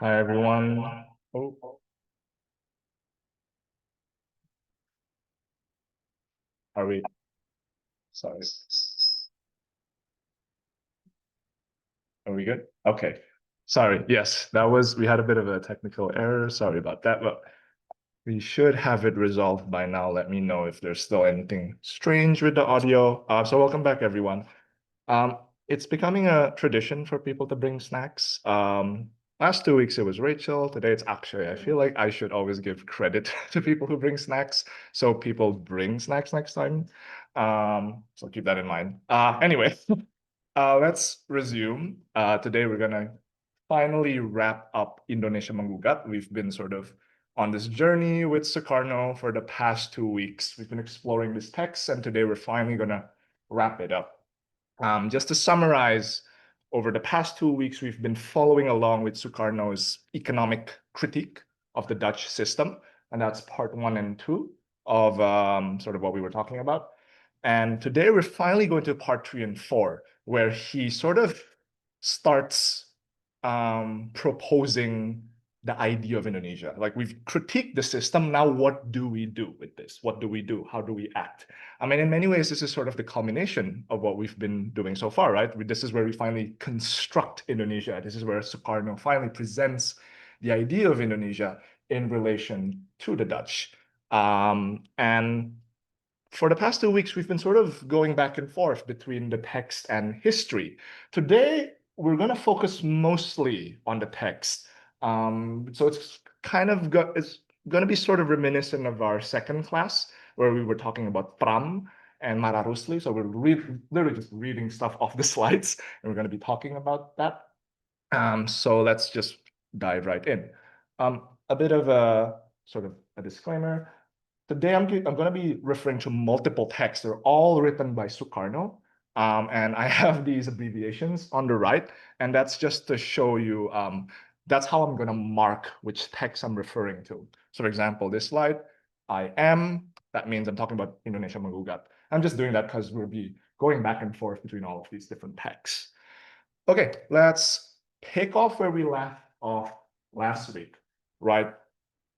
Hi everyone. Oh, are we? Sorry. Are we good? Okay. Sorry. Yes, we had a bit of a technical error. Sorry about that, but we should have it resolved by now. Let me know if there's still anything strange with the audio. So welcome back, everyone. Um, it's becoming a tradition for people to bring snacks. Last 2 weeks it was Rachel. Today it's Akshay. I feel like I should always give credit to people who bring snacks, so people bring snacks next time. So keep that in mind. Anyway, let's resume. Today we're gonna finally wrap up Indonesia Menggugat. We've been sort of on this journey with Sukarno for the past 2 weeks. We've been exploring this text, and today we're finally gonna wrap it up. Just to summarize, over the past 2 weeks, we've been following along with Sukarno's economic critique of the Dutch system, and that's part 1 and 2 of sort of what we were talking about. And today we're finally going to part 3 and 4, where he sort of starts proposing the idea of Indonesia. Like we've critiqued the system. Now, what do we do with this? What do we do? How do we act? I mean, in many ways, this is sort of the culmination of what we've been doing so far, right? This is where we finally construct Indonesia. This is where Sukarno finally presents the idea of Indonesia in relation to the Dutch. And for the past 2 weeks, we've been sort of going back and forth between the text and history. Today, we're going to focus mostly on the text. So it's going to be sort of reminiscent of our second class, where we were talking about Pram and Mararusli. So literally just reading stuff off the slides, and we're going to be talking about that. So let's just dive right in. A bit of a sort of a disclaimer. Today, I'm going to be referring to multiple texts. They're all written by Sukarno. And I have these abbreviations on the right. And that's just to show you, that's how I'm going to mark which text I'm referring to. So for example, this slide, I am, that means I'm talking about Indonesia Menggugat. I'm just doing that because we'll be going back and forth between all of these different texts. Okay, let's pick off where we left off last week, right?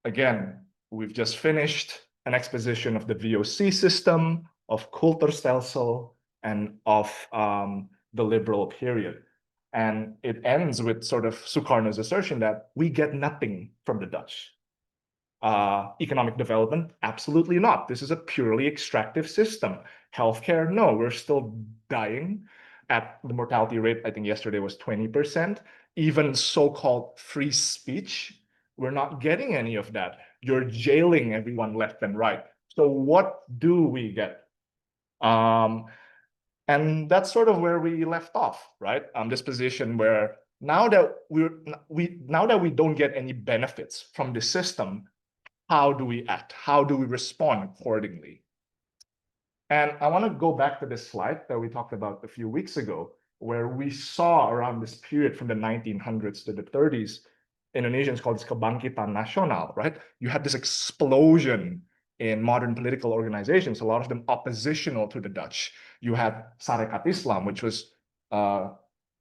Again, we've just finished an exposition of the VOC system, of Kulturstelsel, and of the liberal period. And it ends with sort of Sukarno's assertion that we get nothing from the Dutch. Economic development, absolutely not. This is a purely extractive system. Healthcare, no, we're still dying at the mortality rate. I think yesterday was 20%. Even so-called free speech, we're not getting any of that. You're jailing everyone left and right. So what do we get? And that's sort of where we left off, right? This position where now that we don't get any benefits from the system, how do we act? How do we respond accordingly? And I want to go back to this slide that we talked about a few weeks ago, where we saw around this period from the 1900s to the 30s, Indonesians called this kebangkitan nasional, right? You had this explosion in modern political organizations, a lot of them oppositional to the Dutch. You had Sarekat Islam, which was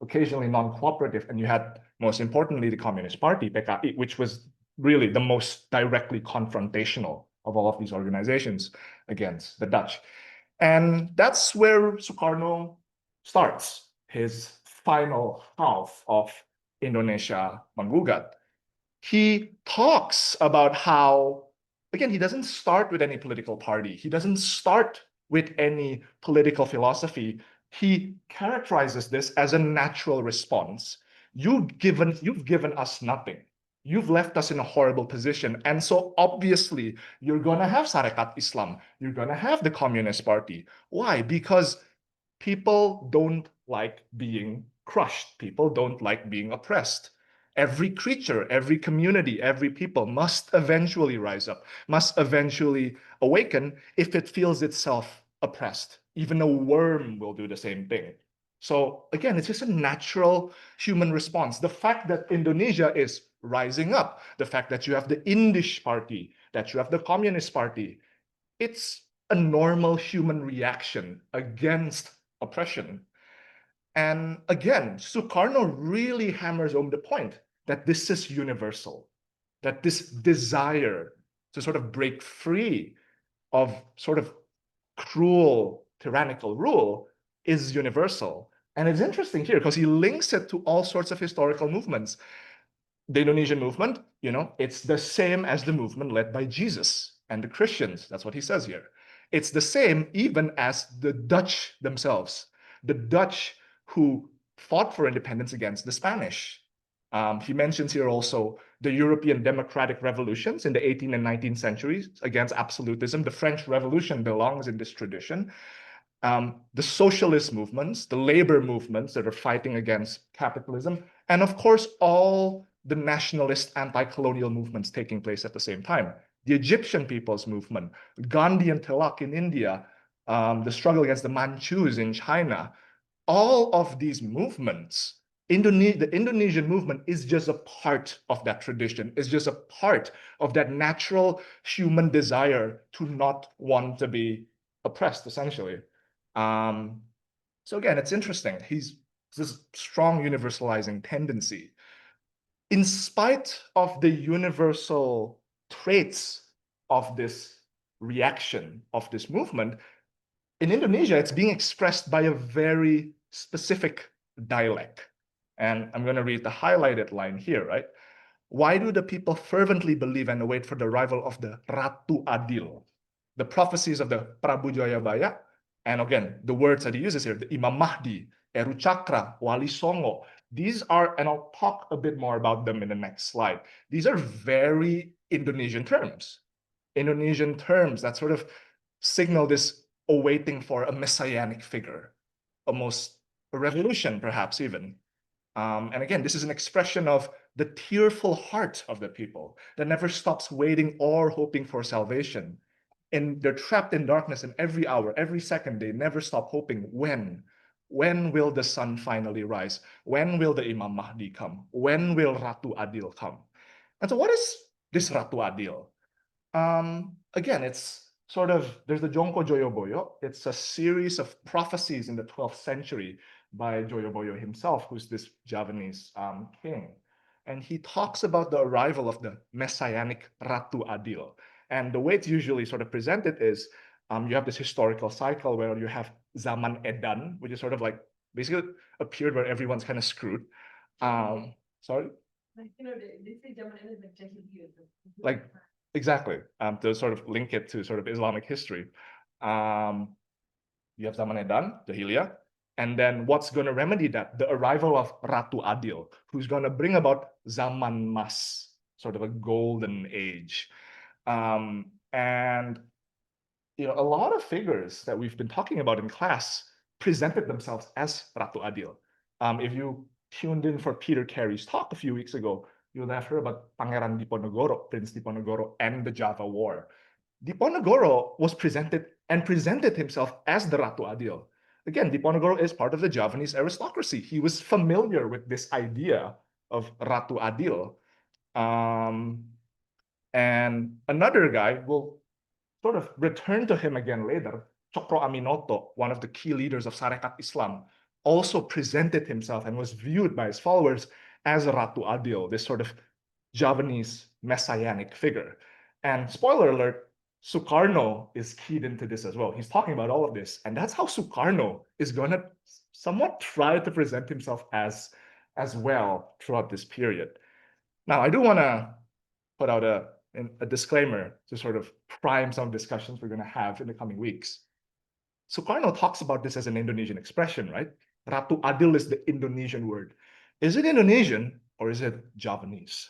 occasionally non-cooperative, and you had, most importantly, the Communist Party, PKI, which was really the most directly confrontational of all of these organizations against the Dutch. And that's where Sukarno starts his final half of Indonesia Menggugat. He talks about how, again, he doesn't start with any political party. He doesn't start with any political philosophy. He characterizes this as a natural response. You've given us nothing. You've left us in a horrible position. And so obviously you're going to have Sarekat Islam. You're going to have the Communist Party. Why? Because people don't like being crushed. People don't like being oppressed. Every creature, every community, every people must eventually rise up, must eventually awaken if it feels itself oppressed. Even a worm will do the same thing. So again, it's just a natural human response. The fact that Indonesia is rising up, the fact that you have the Indisch party, that you have the Communist Party, it's a normal human reaction against oppression. And again, Sukarno really hammers home the point. that this is universal, that this desire to sort of break free of sort of cruel, tyrannical rule is universal. And it's interesting here because he links it to all sorts of historical movements. The Indonesian movement, it's the same as the movement led by Jesus and the Christians. That's what he says here. It's the same even as the Dutch themselves, the Dutch who fought for independence against the Spanish. He mentions here also the European democratic revolutions in the 18th and 19th centuries against absolutism. The French Revolution belongs in this tradition. The socialist movements, the labor movements that are fighting against capitalism, and of course, all the nationalist anti-colonial movements taking place at the same time. The Egyptian People's Movement, Gandhi and Tilak in India, the struggle against the Manchus in China, all of these movements, the Indonesian movement is just a part of that tradition, is just a part of that natural human desire to not want to be oppressed, essentially. So again, it's interesting. He's this strong universalizing tendency. In spite of the universal traits of this reaction, of this movement, in Indonesia, it's being expressed by a very specific dialect. And I'm going to read the highlighted line here, right? Why do the people fervently believe and await for the arrival of the Ratu Adil, the prophecies of the Prabu Jayabaya? And again, the words that he uses here, the Imam Mahdi, Eru Cakra, Wali Songo. These are, and I'll talk a bit more about them in the next slide. These are very Indonesian terms. Indonesian terms that sort of signal this awaiting for a messianic figure, almost a revolution, perhaps even. And again, this is an expression of the tearful heart of the people that never stops waiting or hoping for salvation. And they're trapped in darkness, and every hour, every second, they never stop hoping. When will the sun finally rise? When will the Imam Mahdi come? When will Ratu Adil come? And so what is this Ratu Adil? Again, it's sort of, there's the Jongko Joyoboyo. It's a series of prophecies in the 12th century by Joyoboyo himself, who's this Javanese king. And he talks about the arrival of the messianic Ratu Adil. And the way it's usually sort of presented is you have this historical cycle where you have Zaman Edan, which is sort of like basically a period where everyone's kind of screwed. Sorry? Like, they say Zaman Edan is like Jahiliyyah. Like, exactly, to sort of link it to sort of Islamic history. You have Zaman Edan, Jahiliyah, and then what's going to remedy that? The arrival of Ratu Adil, who's going to bring about Zaman Mas, sort of a golden age. And a lot of figures that we've been talking about in class presented themselves as Ratu Adil. If you tuned in for Peter Carey's talk a few weeks ago, you'll have heard about Pangeran Diponegoro, Prince Diponegoro, and the Java War. Diponegoro was presented himself as the Ratu Adil. Again, Diponegoro is part of the Javanese aristocracy. He was familiar with this idea of Ratu Adil. And another guy will sort of return to him again later. Cokro Aminoto, one of the key leaders of Sarekat Islam, also presented himself and was viewed by his followers as a Ratu Adil, this sort of Javanese messianic figure. And spoiler alert, Sukarno is keyed into this as well. He's talking about all of this, and that's how Sukarno is going to somewhat try to present himself as well throughout this period. Now, I do want to put out a disclaimer to sort of prime some discussions we're going to have in the coming weeks. Sukarno talks about this as an Indonesian expression, right? Ratu Adil is the Indonesian word. Is it Indonesian or is it Javanese?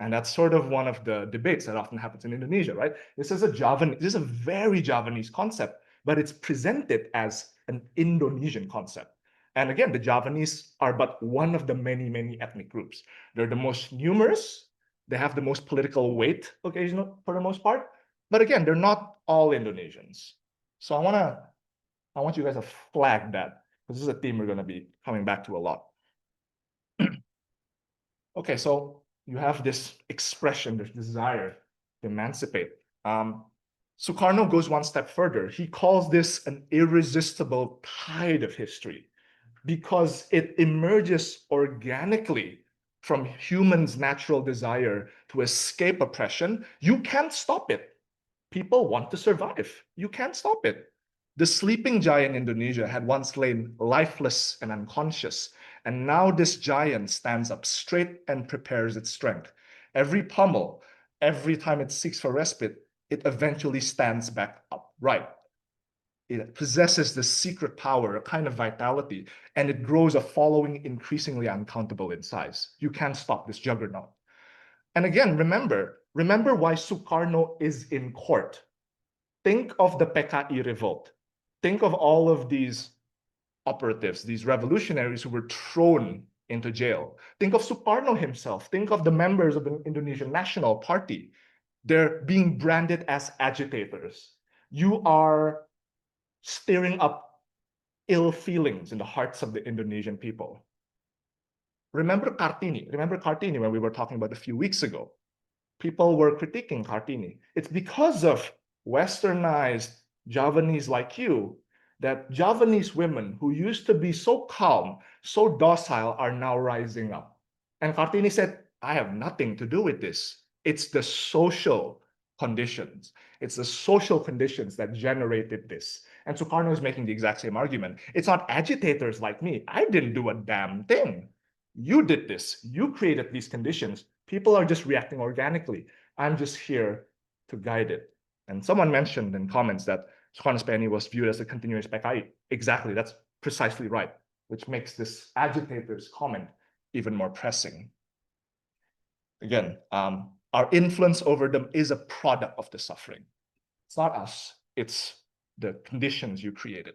And that's sort of one of the debates that often happens in Indonesia, right? This is a very Javanese concept, but it's presented as an Indonesian concept. And again, the Javanese are but one of the many, many ethnic groups. They're the most numerous. They have the most political weight, occasionally, for the most part. But again, they're not all Indonesians. So I want you guys to flag that, because this is a theme we're going to be coming back to a lot. Okay, so you have this expression, this desire to emancipate. Sukarno goes one step further. He calls this an irresistible tide of history because it emerges organically from humans' natural desire to escape oppression, you can't stop it. People want to survive. You can't stop it. The sleeping giant in Indonesia had once lain lifeless and unconscious, and now this giant stands up straight and prepares its strength. Every pummel, every time it seeks for respite, it eventually stands back upright. It possesses this secret power, a kind of vitality, and it grows a following increasingly uncountable in size. You can't stop this juggernaut. And again, remember why Sukarno is in court. Think of the PKI revolt. Think of all of these operatives, these revolutionaries who were thrown into jail. Think of Sukarno himself. Think of the members of the Indonesian National Party. They're being branded as agitators. You are stirring up ill feelings in the hearts of the Indonesian people. Remember Kartini. Remember Kartini when we were talking about a few weeks ago. People were critiquing Kartini. It's because of westernized Javanese like you that Javanese women who used to be so calm, so docile, are now rising up. And Kartini said, I have nothing to do with this. It's the social conditions. It's the social conditions that generated this. And Sukarno is making the exact same argument. It's not agitators like me. I didn't do a damn thing. You did this. You created these conditions. People are just reacting organically. I'm just here to guide it. And someone mentioned in comments that Sukarno's PNI was viewed as a continuous PKI. Exactly, that's precisely right, which makes this agitator's comment even more pressing. Again, our influence over them is a product of the suffering. It's not us, it's the conditions you created.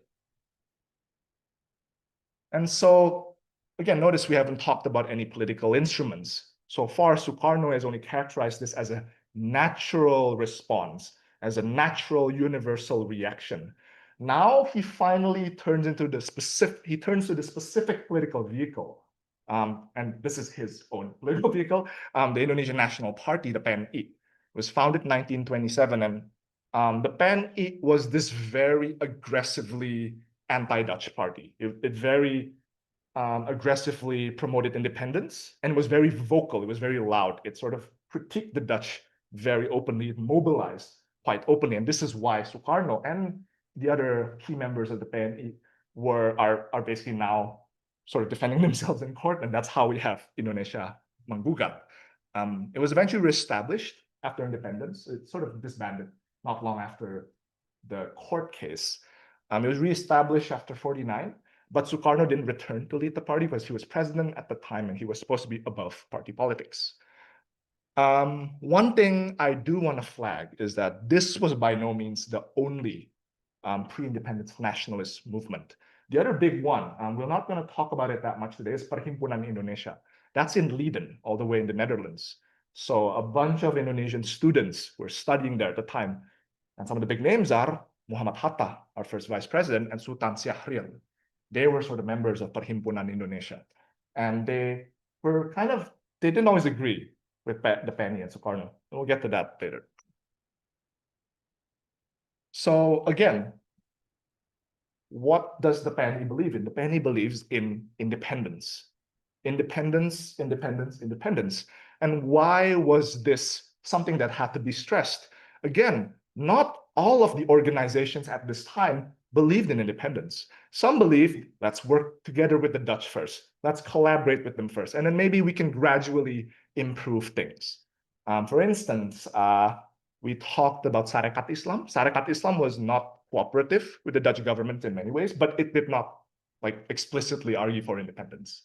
And so, again, notice we haven't talked about any political instruments. So far, Sukarno has only characterized this as a natural response, as a natural universal reaction. Now he finally turns to the specific political vehicle. And this is his own political vehicle, the Indonesian National Party, the PNI. It was founded in 1927, and the PNI was this very aggressively anti-Dutch party. It very aggressively promoted independence and was very vocal. It was very loud. It sort of critiqued the Dutch very openly. It mobilized quite openly. And this is why Sukarno and the other key members of the PNI are basically now sort of defending themselves in court. And that's how we have Indonesia Menggugat. It was eventually reestablished after independence. It sort of disbanded not long after the court case. It was reestablished after 49. But Sukarno didn't return to lead the party because he was president at the time and he was supposed to be above party politics. One thing I do want to flag is that this was by no means the only pre-independence nationalist movement. The other big one, we're not going to talk about it that much today, is Perhimpunan Indonesia. That's in Leiden, all the way in the Netherlands. So a bunch of Indonesian students were studying there at the time. And some of the big names are Muhammad Hatta, our first vice president, and Sultan Syahrir. They were sort of members of Perhimpunan Indonesia. And they didn't always agree with the PNI and Sukarno. We'll get to that later. So again, what does the PNI believe in? The PNI believes in independence. Independence, independence, independence. And why was this something that had to be stressed? Again, not all of the organizations at this time believed in independence. Some believed, let's work together with the Dutch first. Let's collaborate with them first. And then maybe we can gradually improve things. For instance, we talked about Sarekat Islam. Sarekat Islam was not cooperative with the Dutch government in many ways, but it did not explicitly argue for independence.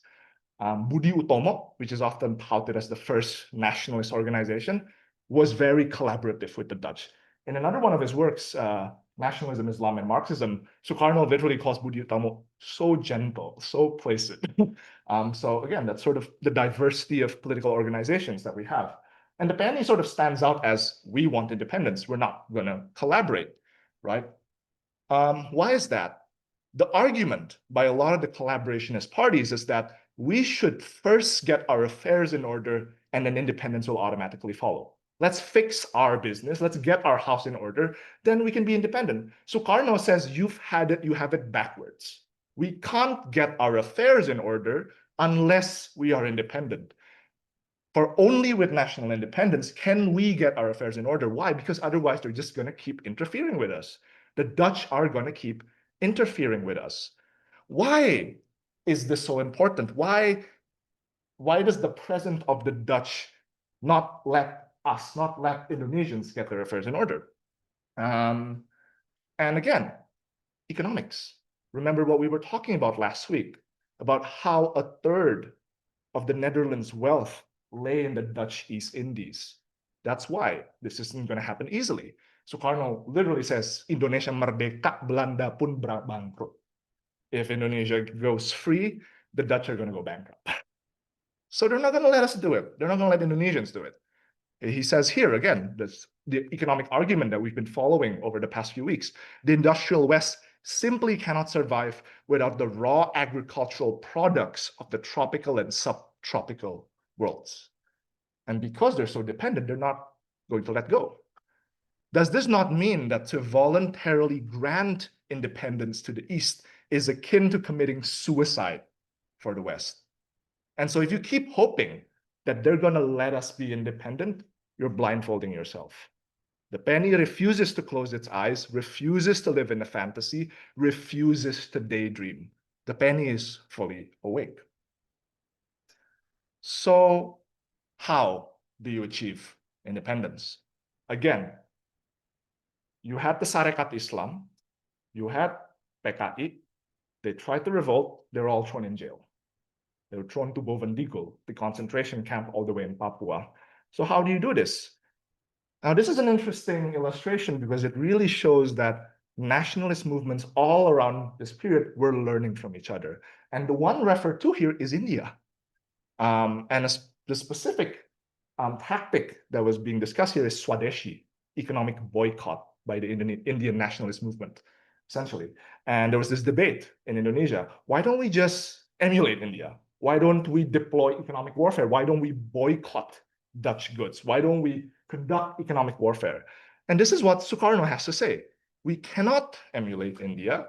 Budi Utomo, which is often touted as the first nationalist organization, was very collaborative with the Dutch. In another one of his works, Nationalism, Islam, and Marxism, Sukarno literally calls Budi Utomo so gentle, so placid. So again, that's sort of the diversity of political organizations that we have. And the PNI sort of stands out as, we want independence, we're not going to collaborate, right? Why is that? The argument by a lot of the collaborationist parties is that we should first get our affairs in order and then independence will automatically follow. Let's fix our business. Let's get our house in order. Then we can be independent. Sukarno says you have it backwards. We can't get our affairs in order unless we are independent. For only with national independence can we get our affairs in order. Why? Because otherwise they're just going to keep interfering with us. The Dutch are going to keep interfering with us. Why is this so important? Why does the president of the Dutch not let us, not let Indonesians get their affairs in order? And again, economics. Remember what we were talking about last week, about how a third of the Netherlands' wealth lay in the Dutch East Indies. That's why this isn't going to happen easily. Sukarno literally says, Indonesia merdeka, Belanda pun bangkrut. If Indonesia goes free, the Dutch are going to go bankrupt. So they're not going to let us do it. They're not going to let Indonesians do it. He says here again, the economic argument that we've been following over the past few weeks. The industrial West simply cannot survive without the raw agricultural products of the tropical and subtropical worlds. And because they're so dependent, they're not going to let go. Does this not mean that to voluntarily grant independence to the East is akin to committing suicide for the West? And so if you keep hoping that they're going to let us be independent, you're blindfolding yourself. The penny refuses to close its eyes, refuses to live in a fantasy, refuses to daydream. The penny is fully awake. So how do you achieve independence? Again, you had the Sarekat Islam, you had PKI, they tried to revolt, they're all thrown in jail. They were thrown to Bovendigul, the concentration camp all the way in Papua. So how do you do this? Now, this is an interesting illustration because it really shows that nationalist movements all around this period were learning from each other. And the one referred to here is India. The specific tactic that was being discussed here is Swadeshi, economic boycott by the Indian nationalist movement, essentially. And there was this debate in Indonesia. Why don't we just emulate India? Why don't we deploy economic warfare? Why don't we boycott Dutch goods? Why don't we conduct economic warfare? And this is what Sukarno has to say. We cannot emulate India.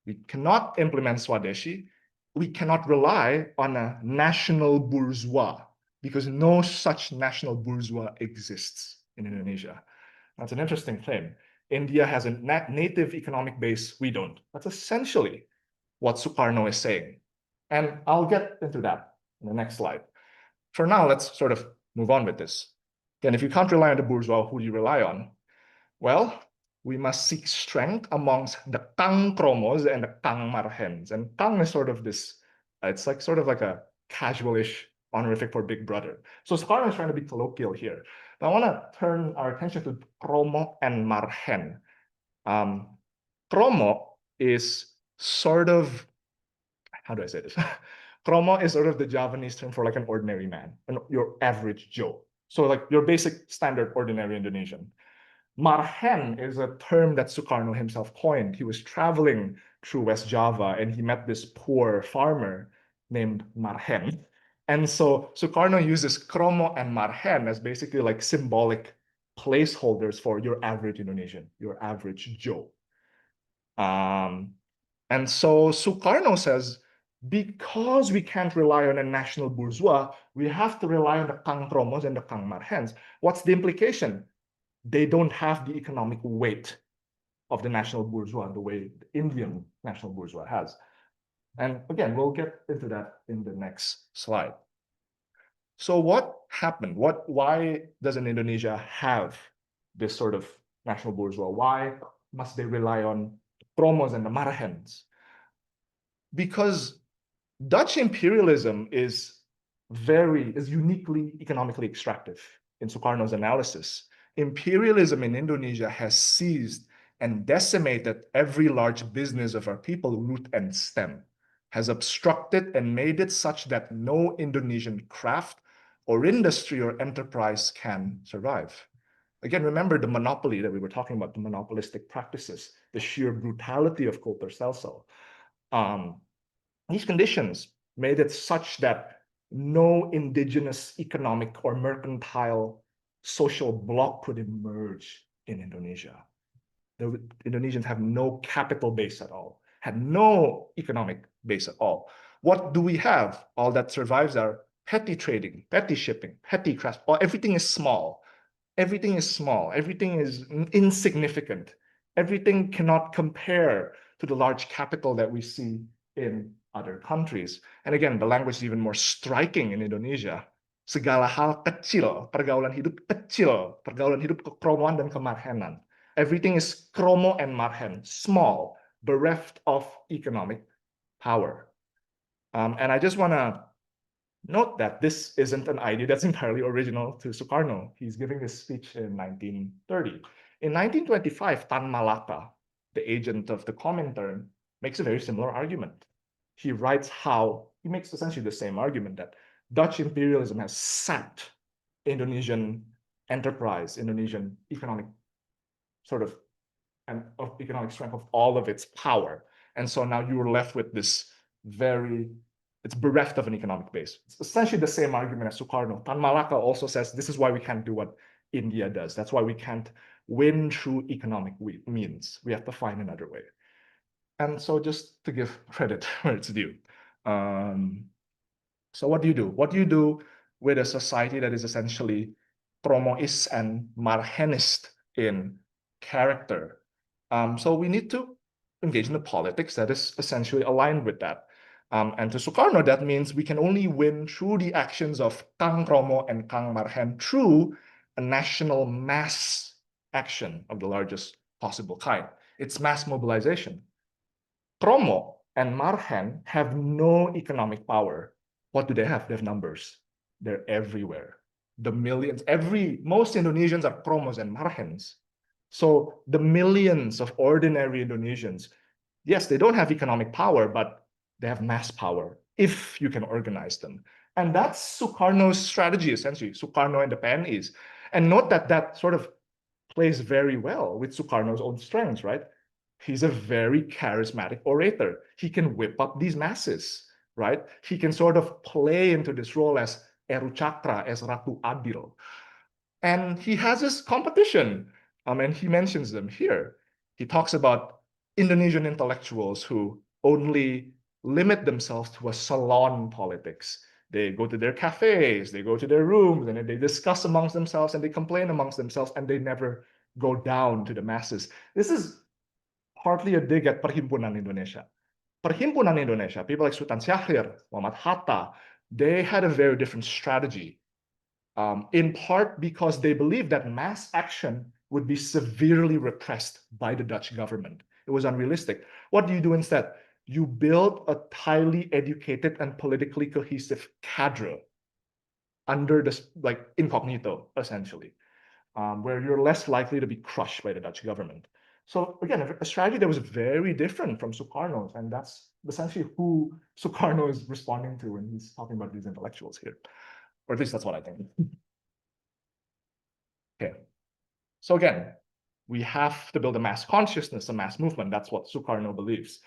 We cannot implement Swadeshi. We cannot rely on a national bourgeois because no such national bourgeois exists in Indonesia. That's an interesting claim. India has a native economic base. We don't. That's essentially what Sukarno is saying. And I'll get into that in the next slide. For now, let's sort of move on with this. Again, if you can't rely on the bourgeois, who do you rely on? Well, we must seek strength amongst the Kang Kromos and the Kang Marhens. And Kang is sort of this, it's like sort of like a casualish honorific for big brother. So Sukarno is trying to be colloquial here. But I want to turn our attention to Kromo and Marhen. Kromo is sort of, how do I say this? Kromo is sort of the Javanese term for like an ordinary man, your average Joe. So like your basic standard ordinary Indonesian. Marhen is a term that Sukarno himself coined. He was traveling through West Java and he met this poor farmer named Marhen. And so Sukarno uses Kromo and Marhen as basically like symbolic placeholders for your average Indonesian, your average Joe. And so Sukarno says, because we can't rely on a national bourgeois, we have to rely on the Kang Kromos and the Kang Marhens. What's the implication? They don't have the economic weight of the national bourgeois the way the Indian national bourgeois has. And again, we'll get into that in the next slide. So what happened? Why doesn't Indonesia have this sort of national bourgeois? Why must they rely on the Kromos and the Marhens? Because Dutch imperialism is uniquely economically extractive in Sukarno's analysis. Imperialism in Indonesia has seized and decimated every large business of our people, root and stem, has obstructed and made it such that no Indonesian craft or industry or enterprise can survive. Again, remember the monopoly that we were talking about, the monopolistic practices, the sheer brutality of Coulter Celso. These conditions made it such that no indigenous economic or mercantile social bloc could emerge in Indonesia. The Indonesians have no capital base at all, had no economic base at all. What do we have? All that survives are petty trading, petty shipping, petty craft, or everything is small. Everything is small. Everything is insignificant. Everything cannot compare to the large capital that we see in other countries. And again, the language is even more striking in Indonesia. Segala hal kecil, pergaulan hidup kecil, pergaulan hidup kekromoan dan kemarhenan. Everything is kromo and marhen, small, bereft of economic power. And I just want to note that this isn't an idea that's entirely original to Sukarno. He's giving this speech in 1930. In 1925, Tan Malaka, the agent of the Comintern, makes a very similar argument. He writes how he makes essentially the same argument that Dutch imperialism has sapped Indonesian enterprise, Indonesian economic sort of and of economic strength of all of its power. And so now you were left with this it's bereft of an economic base. It's essentially the same argument as Sukarno. Tan Malaka also says this is why we can't do what India does. That's why we can't win through economic means. We have to find another way. And so just to give credit where it's due. So what do you do? What do you do with a society that is essentially Promoist and Marhenist in character? So we need to engage in the politics that is essentially aligned with that. And to Sukarno, that means we can only win through the actions of Kang Kromo and Kang Marhen through a national mass action of the largest possible kind. It's mass mobilization. Kromo and Marhen have no economic power. What do they have? They have numbers. They're everywhere. The millions, most Indonesians are Kromos and Marhens. So the millions of ordinary Indonesians, yes, they don't have economic power, but they have mass power if you can organize them. And that's Sukarno's strategy, essentially, Sukarno and the PNIs. And note that that sort of plays very well with Sukarno's own strengths, right? He's a very charismatic orator. He can whip up these masses, right? He can sort of play into this role as Eru Cakra, as Ratu Adil. And he has his competition, and he mentions them here. He talks about Indonesian intellectuals who only limit themselves to a salon politics. They go to their cafes, they go to their rooms, and they discuss amongst themselves, and they complain amongst themselves, and they never go down to the masses. This is partly a dig at Perhimpunan Indonesia. Perhimpunan Indonesia, people like Sultan Syahrir, Muhammad Hatta, they had a very different strategy. In part because they believed that mass action would be severely repressed by the Dutch government. It was unrealistic. What do you do instead? You build a highly educated and politically cohesive cadre under this, like incognito, essentially, where you're less likely to be crushed by the Dutch government. So again, a strategy that was very different from Sukarno's, and that's essentially who Sukarno is responding to when he's talking about these intellectuals here. Or at least that's what I think. Okay. So again, we have to build a mass consciousness, a mass movement. That's what Sukarno believes.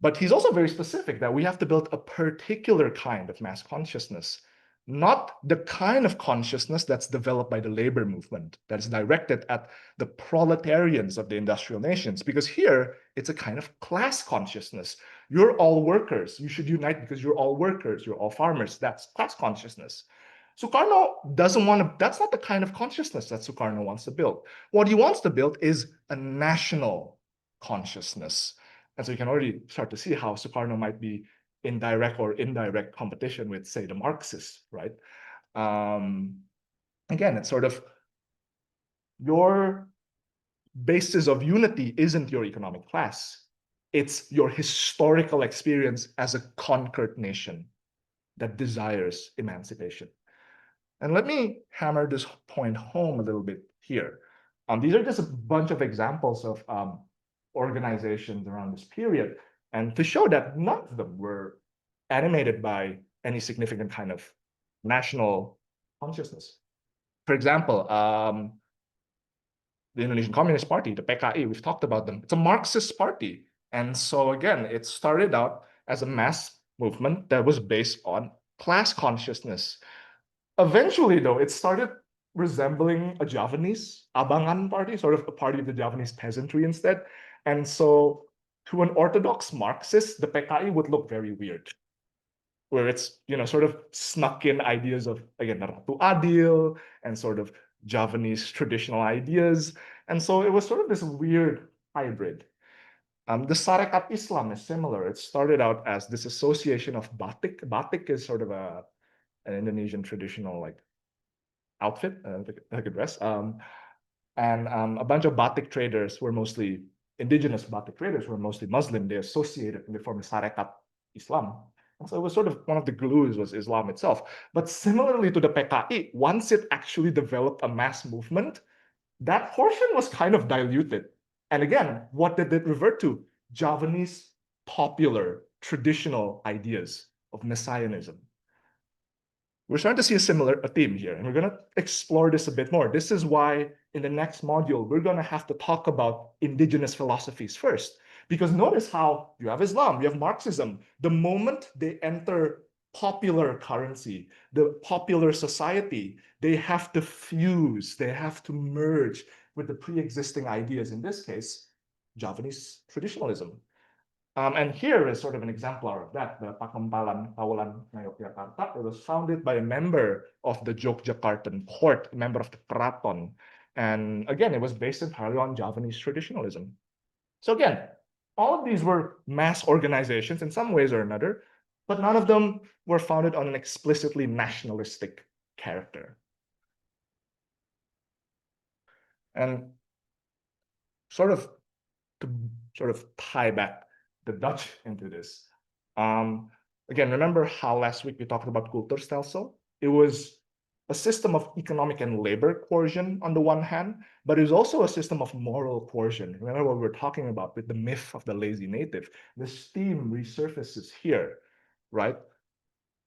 But he's also very specific that we have to build a particular kind of mass consciousness, not the kind of consciousness that's developed by the labor movement, that is directed at the proletarians of the industrial nations, because here it's a kind of class consciousness. You're all workers. You should unite because you're all workers. You're all farmers. That's class consciousness. Sukarno doesn't want to, that's not the kind of consciousness that Sukarno wants to build. What he wants to build is a national consciousness. And so you can already start to see how Sukarno might be in direct or indirect competition with, say, the Marxists, right? Again, it's sort of your basis of unity isn't your economic class. It's your historical experience as a conquered nation that desires emancipation. And let me hammer this point home a little bit here. These are just a bunch of examples of organizations around this period, and to show that none of them were animated by any significant kind of national consciousness. For example, the Indonesian Communist Party, the PKI, we've talked about them. It's a Marxist party. And so again, it started out as a mass movement that was based on class consciousness. Eventually, though, it started resembling a Javanese Abangan party, sort of a party of the Javanese peasantry instead. And so to an orthodox Marxist, the PKI would look very weird. where it's, sort of snuck in ideas of, again, Ratu Adil and sort of Javanese traditional ideas. And so it was sort of this weird hybrid. The Sarekat Islam is similar. It started out as this association of batik. Batik is sort of an Indonesian traditional like outfit, like a dress. And a bunch of batik traders were mostly indigenous batik traders were mostly Muslim. They associated and they formed Sarekat Islam. And so it was sort of one of the glues was Islam itself. But similarly to the PKI, once it actually developed a mass movement, that portion was kind of diluted. And again, what did it revert to? Javanese popular traditional ideas of messianism. We're starting to see a similar theme here, and we're going to explore this a bit more. This is why in the next module, we're going to have to talk about indigenous philosophies first. Because notice how you have Islam, you have Marxism. The moment they enter popular currency, the popular society, they have to fuse, they have to merge with the pre-existing ideas, in this case, Javanese traditionalism. And here is sort of an exemplar of that, the Pakempalan Kaulan Ngayogyakarta. It was founded by a member of the Yogyakartan court, a member of the Keraton. And again, it was based entirely on Javanese traditionalism. So again, all of these were mass organizations in some ways or another, but none of them were founded on an explicitly nationalistic character. And sort of to tie back the Dutch into this. Again, remember how last week we talked about Kulturstelsel? It was a system of economic and labor coercion on the one hand, but it was also a system of moral coercion. Remember what we were talking about with the myth of the lazy native. This theme resurfaces here, right?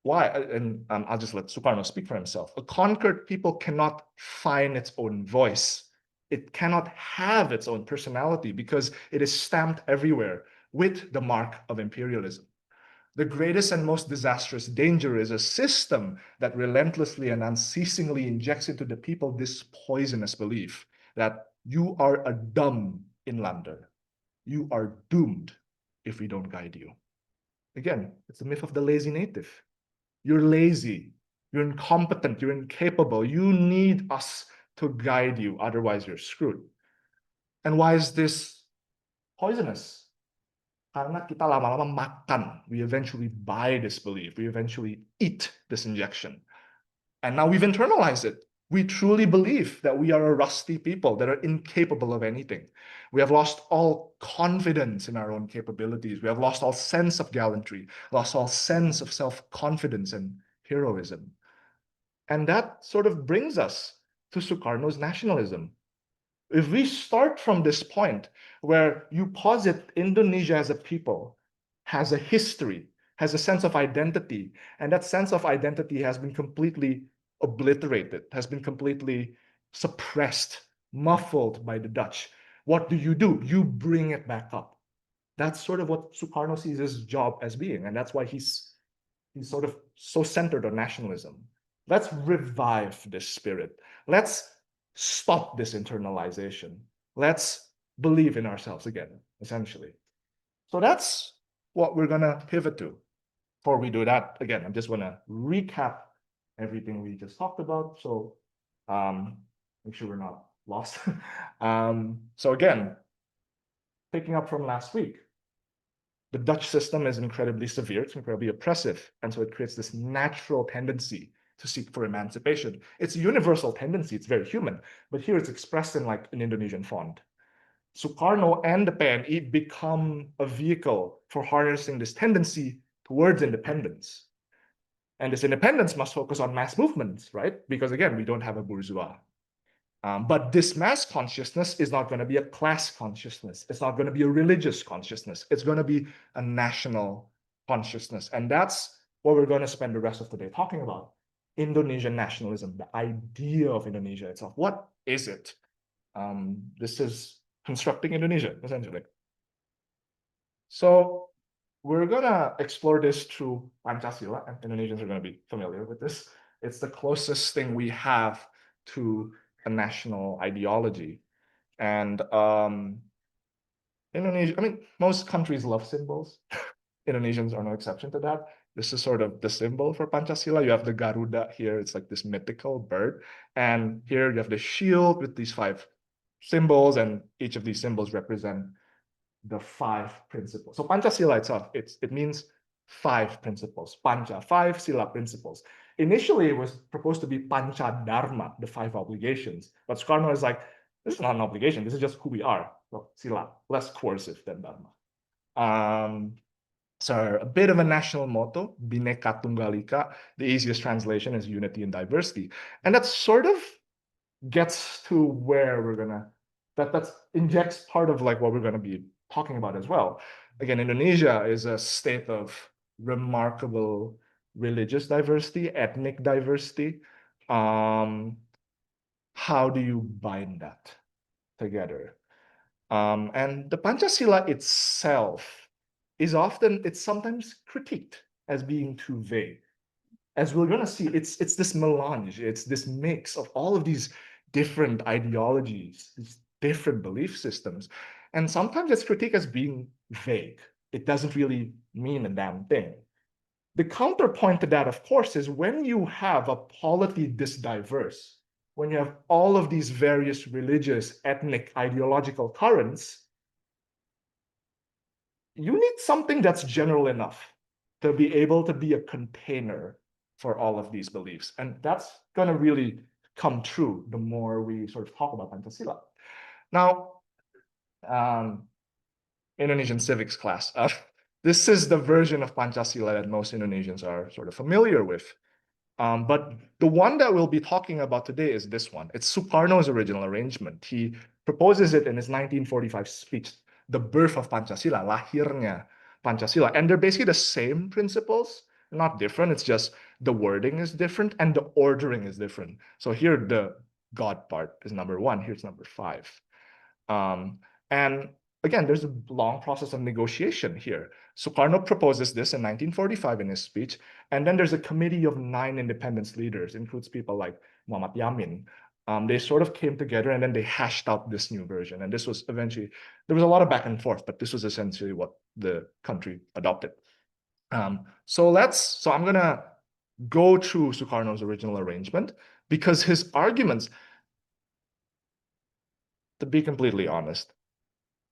Why? And I'll just let Sukarno speak for himself. A conquered people cannot find its own voice. It cannot have its own personality because it is stamped everywhere with the mark of imperialism. The greatest and most disastrous danger is a system that relentlessly and unceasingly injects into the people this poisonous belief that you are a dumb inlander. You are doomed if we don't guide you. Again, it's the myth of the lazy native. You're lazy, you're incompetent, you're incapable. You need us to guide you, otherwise you're screwed. And why is this poisonous? Karena kita lama-lama makan. We eventually buy this belief. We eventually eat this injection. And now we've internalized it. We truly believe that we are a rusty people that are incapable of anything. We have lost all confidence in our own capabilities. We have lost all sense of gallantry, lost all sense of self-confidence and heroism. And that sort of brings us to Sukarno's nationalism. If we start from this point where you posit Indonesia as a people has a history, has a sense of identity, and that sense of identity has been completely obliterated, has been completely suppressed, muffled by the Dutch. What do? You bring it back up. That's sort of what Sukarno sees his job as being, and that's why he's sort of so centered on nationalism. Let's revive this spirit. Let's stop this internalization. Let's believe in ourselves again, essentially. So that's what we're gonna pivot to. Before we do that, again, I just wanna recap everything we just talked about. So make sure we're not lost. So again, picking up from last week, the Dutch system is incredibly severe, it's incredibly oppressive, and so it creates this natural tendency to seek for emancipation. It's a universal tendency, it's very human, but here it's expressed in like an Indonesian font. Sukarno and the PNI become a vehicle for harnessing this tendency towards independence. And this independence must focus on mass movements, right? Because again, we don't have a bourgeois. But this mass consciousness is not going to be a class consciousness. It's not going to be a religious consciousness. It's going to be a national consciousness. And that's what we're going to spend the rest of the day talking about. Indonesian nationalism, the idea of Indonesia itself. What is it? This is constructing Indonesia, essentially. So we're going to explore this through Pancasila, and Indonesians are going to be familiar with this. It's the closest thing we have to a national ideology. And Indonesia, I mean, most countries love symbols. Indonesians are no exception to that. This is sort of the symbol for Pancasila. You have the Garuda here. It's like this mythical bird. And here you have the shield with these 5 symbols, and each of these symbols represent the 5 principles. So Pancasila itself, it means 5 principles. Pancha, 5 sila principles. Initially, it was proposed to be Pancha Dharma, the 5 obligations. But Sukarno is like, this is not an obligation. This is just who we are. So sila, less coercive than Dharma. So a bit of a national motto, Bhinneka Tunggal Ika. The easiest translation is unity and diversity. And that sort of gets to where we're gonna, that injects part of like what we're gonna be talking about as well. Again, Indonesia is a state of remarkable religious diversity, ethnic diversity. How do you bind that together? And the Pancasila itself is often, it's sometimes critiqued as being too vague. As we're gonna see, it's this melange, it's this mix of all of these different ideologies, these different belief systems. And sometimes it's critiqued as being vague. It doesn't really mean a damn thing. The counterpoint to that, of course, is when you have a polity this diverse, when you have all of these various religious, ethnic, ideological currents, you need something that's general enough to be able to be a container for all of these beliefs. And that's going to really come true the more we sort of talk about Pancasila. Now, Indonesian civics class. This is the version of Pancasila that most Indonesians are sort of familiar with. But the one that we'll be talking about today is this one. It's Sukarno's original arrangement. He proposes it in his 1945 speech, The Birth of Pancasila, lahirnya Pancasila. And they're basically the same principles, not different. It's just the wording is different and the ordering is different. So here the God part is number 1. Here's number 5. And again, there's a long process of negotiation here. Sukarno proposes this in 1945 in his speech, and then there's a committee of 9 independence leaders, includes people like Muhammad Yamin. They sort of came together and then they hashed out this new version. And this was eventually, there was a lot of back and forth, but this was essentially what the country adopted. So I'm gonna go through Sukarno's original arrangement because his arguments, to be completely honest,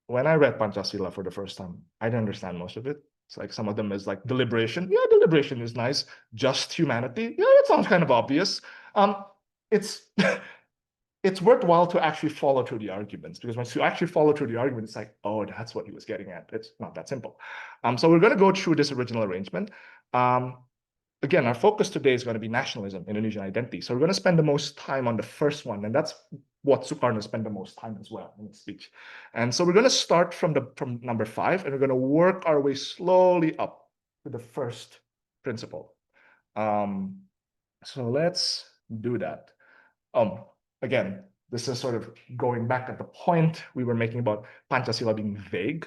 when I read Pancasila for the first time, I didn't understand most of it. It's like some of them is like deliberation. Yeah, deliberation is nice. Just humanity. Yeah, it sounds kind of obvious. It's it's worthwhile to actually follow through the arguments, because once you actually follow through the argument, it's like, oh, that's what he was getting at. It's not that simple. So we're going to go through this original arrangement. Again, our focus today is going to be nationalism, Indonesian identity. So we're going to spend the most time on the first one, and that's what Sukarno spent the most time as well in his speech. And so we're going to start from number 5, and we're going to work our way slowly up to the first principle. So let's do that. Again, this is sort of going back at the point we were making about Pancasila being vague.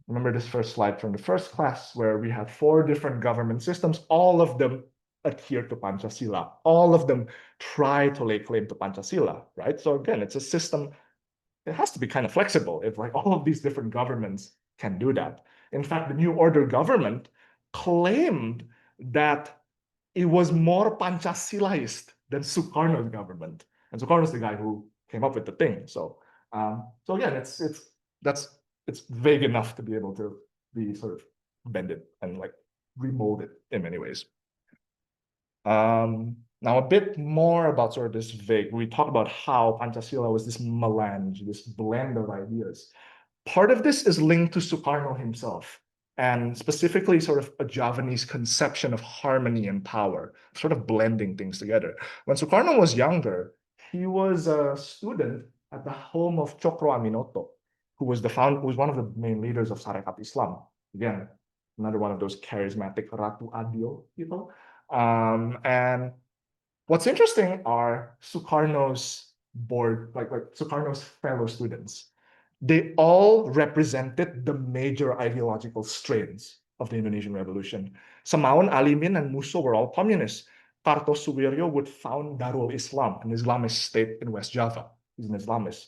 Remember this first slide from the first class where we had 4 different government systems, all of them adhere to Pancasila. All of them try to lay claim to Pancasila, right? So again, it's a system, it has to be kind of flexible if like all of these different governments can do that. In fact, the New Order government claimed that it was more Pancasilaist than Sukarno's government. And Sukarno's the guy who came up with the thing. So again, it's vague enough to be able to be sort of bended and like remold it in many ways. Now a bit more about sort of this vague. We talked about how Pancasila was this melange, this blend of ideas. Part of this is linked to Sukarno himself, and specifically sort of a Javanese conception of harmony and power, sort of blending things together. When Sukarno was younger, he was a student at the home of Cokro Aminoto, who was one of the main leaders of Sarekat Islam. Again, another one of those charismatic Ratu Adil people. And what's interesting are Sukarno's like Sukarno's fellow students. They all represented the major ideological strains of the Indonesian Revolution. Samaun, Alimin, and Musso were all communists. Kartosuwiryo would found Darul Islam, an Islamist state in West Java. He's an Islamist.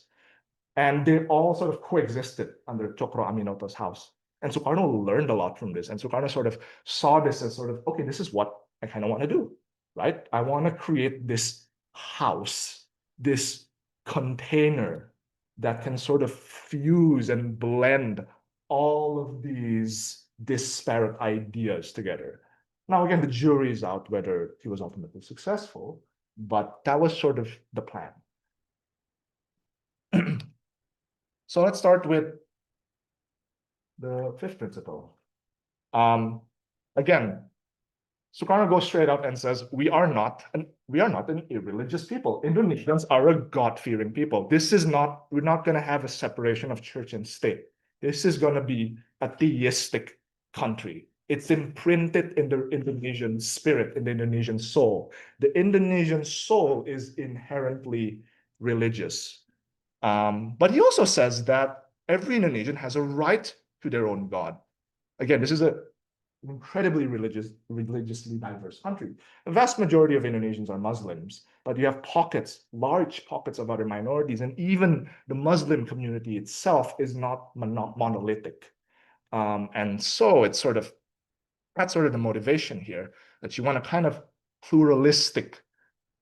And they all sort of coexisted under Cokro Aminoto's house. And Sukarno learned a lot from this. And Sukarno sort of saw this as sort of, okay, this is what I kind of want to do, right? I want to create this house, this container that can sort of fuse and blend all of these disparate ideas together. Now, again, the jury is out whether he was ultimately successful, but that was sort of the plan. So let's start with the fifth principle. Again, Sukarno goes straight out and says, we are not an irreligious people. Indonesians are a God-fearing people. We're not going to have a separation of church and state. This is going to be a theistic country. It's imprinted in the Indonesian spirit, in the Indonesian soul. The Indonesian soul is inherently religious. But he also says that every Indonesian has a right to their own God. Again, this is an incredibly religiously diverse country. The vast majority of Indonesians are Muslims, but you have pockets, large pockets of other minorities, and even the Muslim community itself is not monolithic. And so that's sort of the motivation here, that you want a kind of pluralistic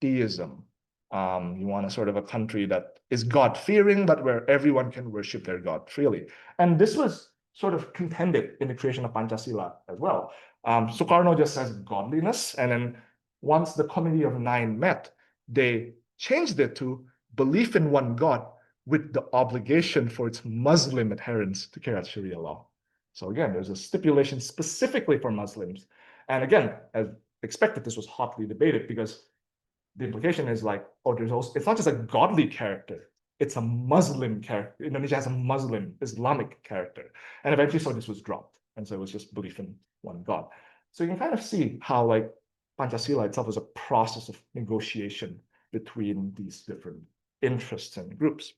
theism. You want a sort of a country that is God-fearing, but where everyone can worship their God freely. And this was sort of contended in the creation of Pancasila as well. Sukarno just says godliness, and then once the Committee of Nine met, they changed it to belief in one God with the obligation for its Muslim adherents to carry out Sharia law. So again, there's a stipulation specifically for Muslims. And again, as expected, this was hotly debated because the implication is like, oh, it's not just a godly character, it's a Muslim character. Indonesia has a Muslim Islamic character. And eventually, so this was dropped. And so it was just belief in one God. So you can kind of see how like Pancasila itself is a process of negotiation between these different interests and groups.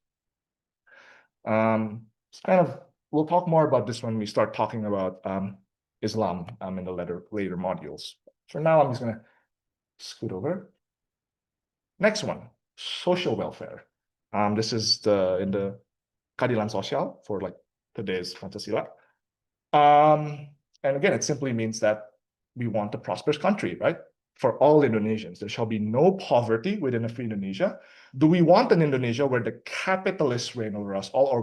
It's kind of, we'll talk more about this when we start talking about Islam in the later modules. For now, I'm just going to scoot over. Next one, social welfare. This is in the keadilan sosial for like today's Pancasila. And again, it simply means that we want a prosperous country, right? For all Indonesians, there shall be no poverty within a free Indonesia. Do we want an Indonesia where the capitalists reign over us all, or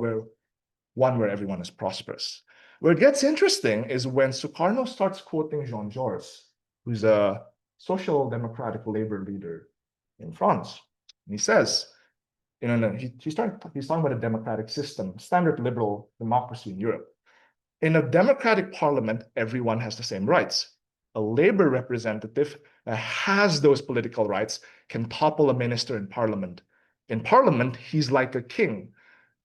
where everyone is prosperous? Where it gets interesting is when Sukarno starts quoting Jean Jaurès, who's a social democratic labor leader in France. And he says, he's talking about a democratic system, standard liberal democracy in Europe. In a democratic parliament, everyone has the same rights. A labor representative that has those political rights can topple a minister in parliament. In parliament, he's like a king,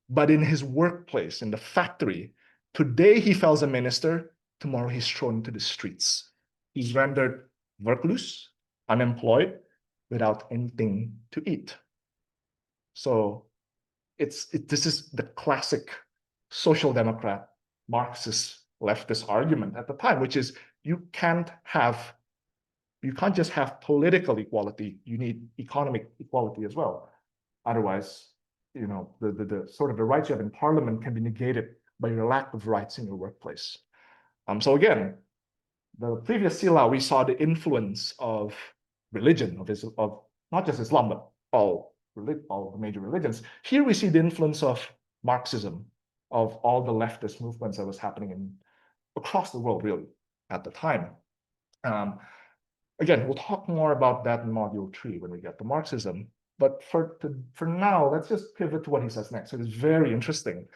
but in his workplace, in the factory, today he fells a minister, tomorrow he's thrown into the streets. He's rendered werkloos, unemployed, without anything to eat. So this is the classic social democrat Marxist leftist argument at the time, which is you can't just have political equality, you need economic equality as well. Otherwise, the sort of the rights you have in parliament can be negated by your lack of rights in your workplace. So again, the previous sila, we saw the influence of religion, of not just Islam, but all the major religions. Here we see the influence of Marxism, of all the leftist movements that was happening across the world, really, at the time. Again, we'll talk more about that in module 3 when we get to Marxism. But for now, let's just pivot to what he says next. So it's very interesting.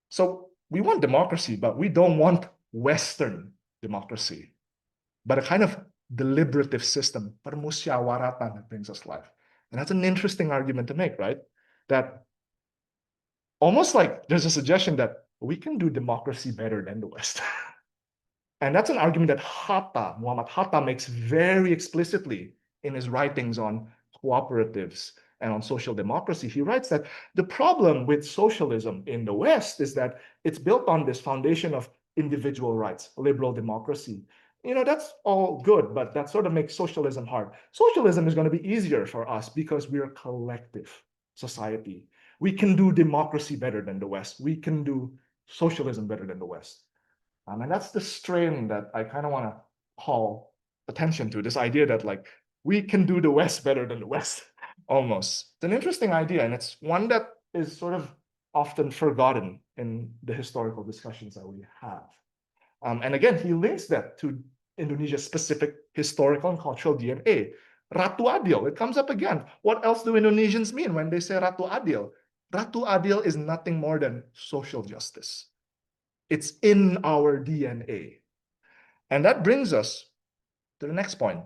So we want democracy, but we don't want Western democracy, but a kind of deliberative system, permusyawaratan, that brings us life. And that's an interesting argument to make, right? That almost like there's a suggestion that we can do democracy better than the West. And that's an argument that Muhammad Hatta makes very explicitly in his writings on cooperatives and on social democracy. He writes that the problem with socialism in the West is that it's built on this foundation of individual rights, liberal democracy. That's all good, but that sort of makes socialism hard. Socialism is going to be easier for us because we're a collective society. We can do democracy better than the West. We can do socialism better than the West. And that's the strain that I kind of want to call attention to, this idea that like we can do the West better than the West, almost. It's an interesting idea, and it's one that is sort of often forgotten in the historical discussions that we have. And again, he links that to Indonesia's specific historical and cultural DNA. Ratu Adil, it comes up again. What else do Indonesians mean when they say Ratu Adil? Ratu Adil is nothing more than social justice. It's in our DNA. And that brings us to the next point.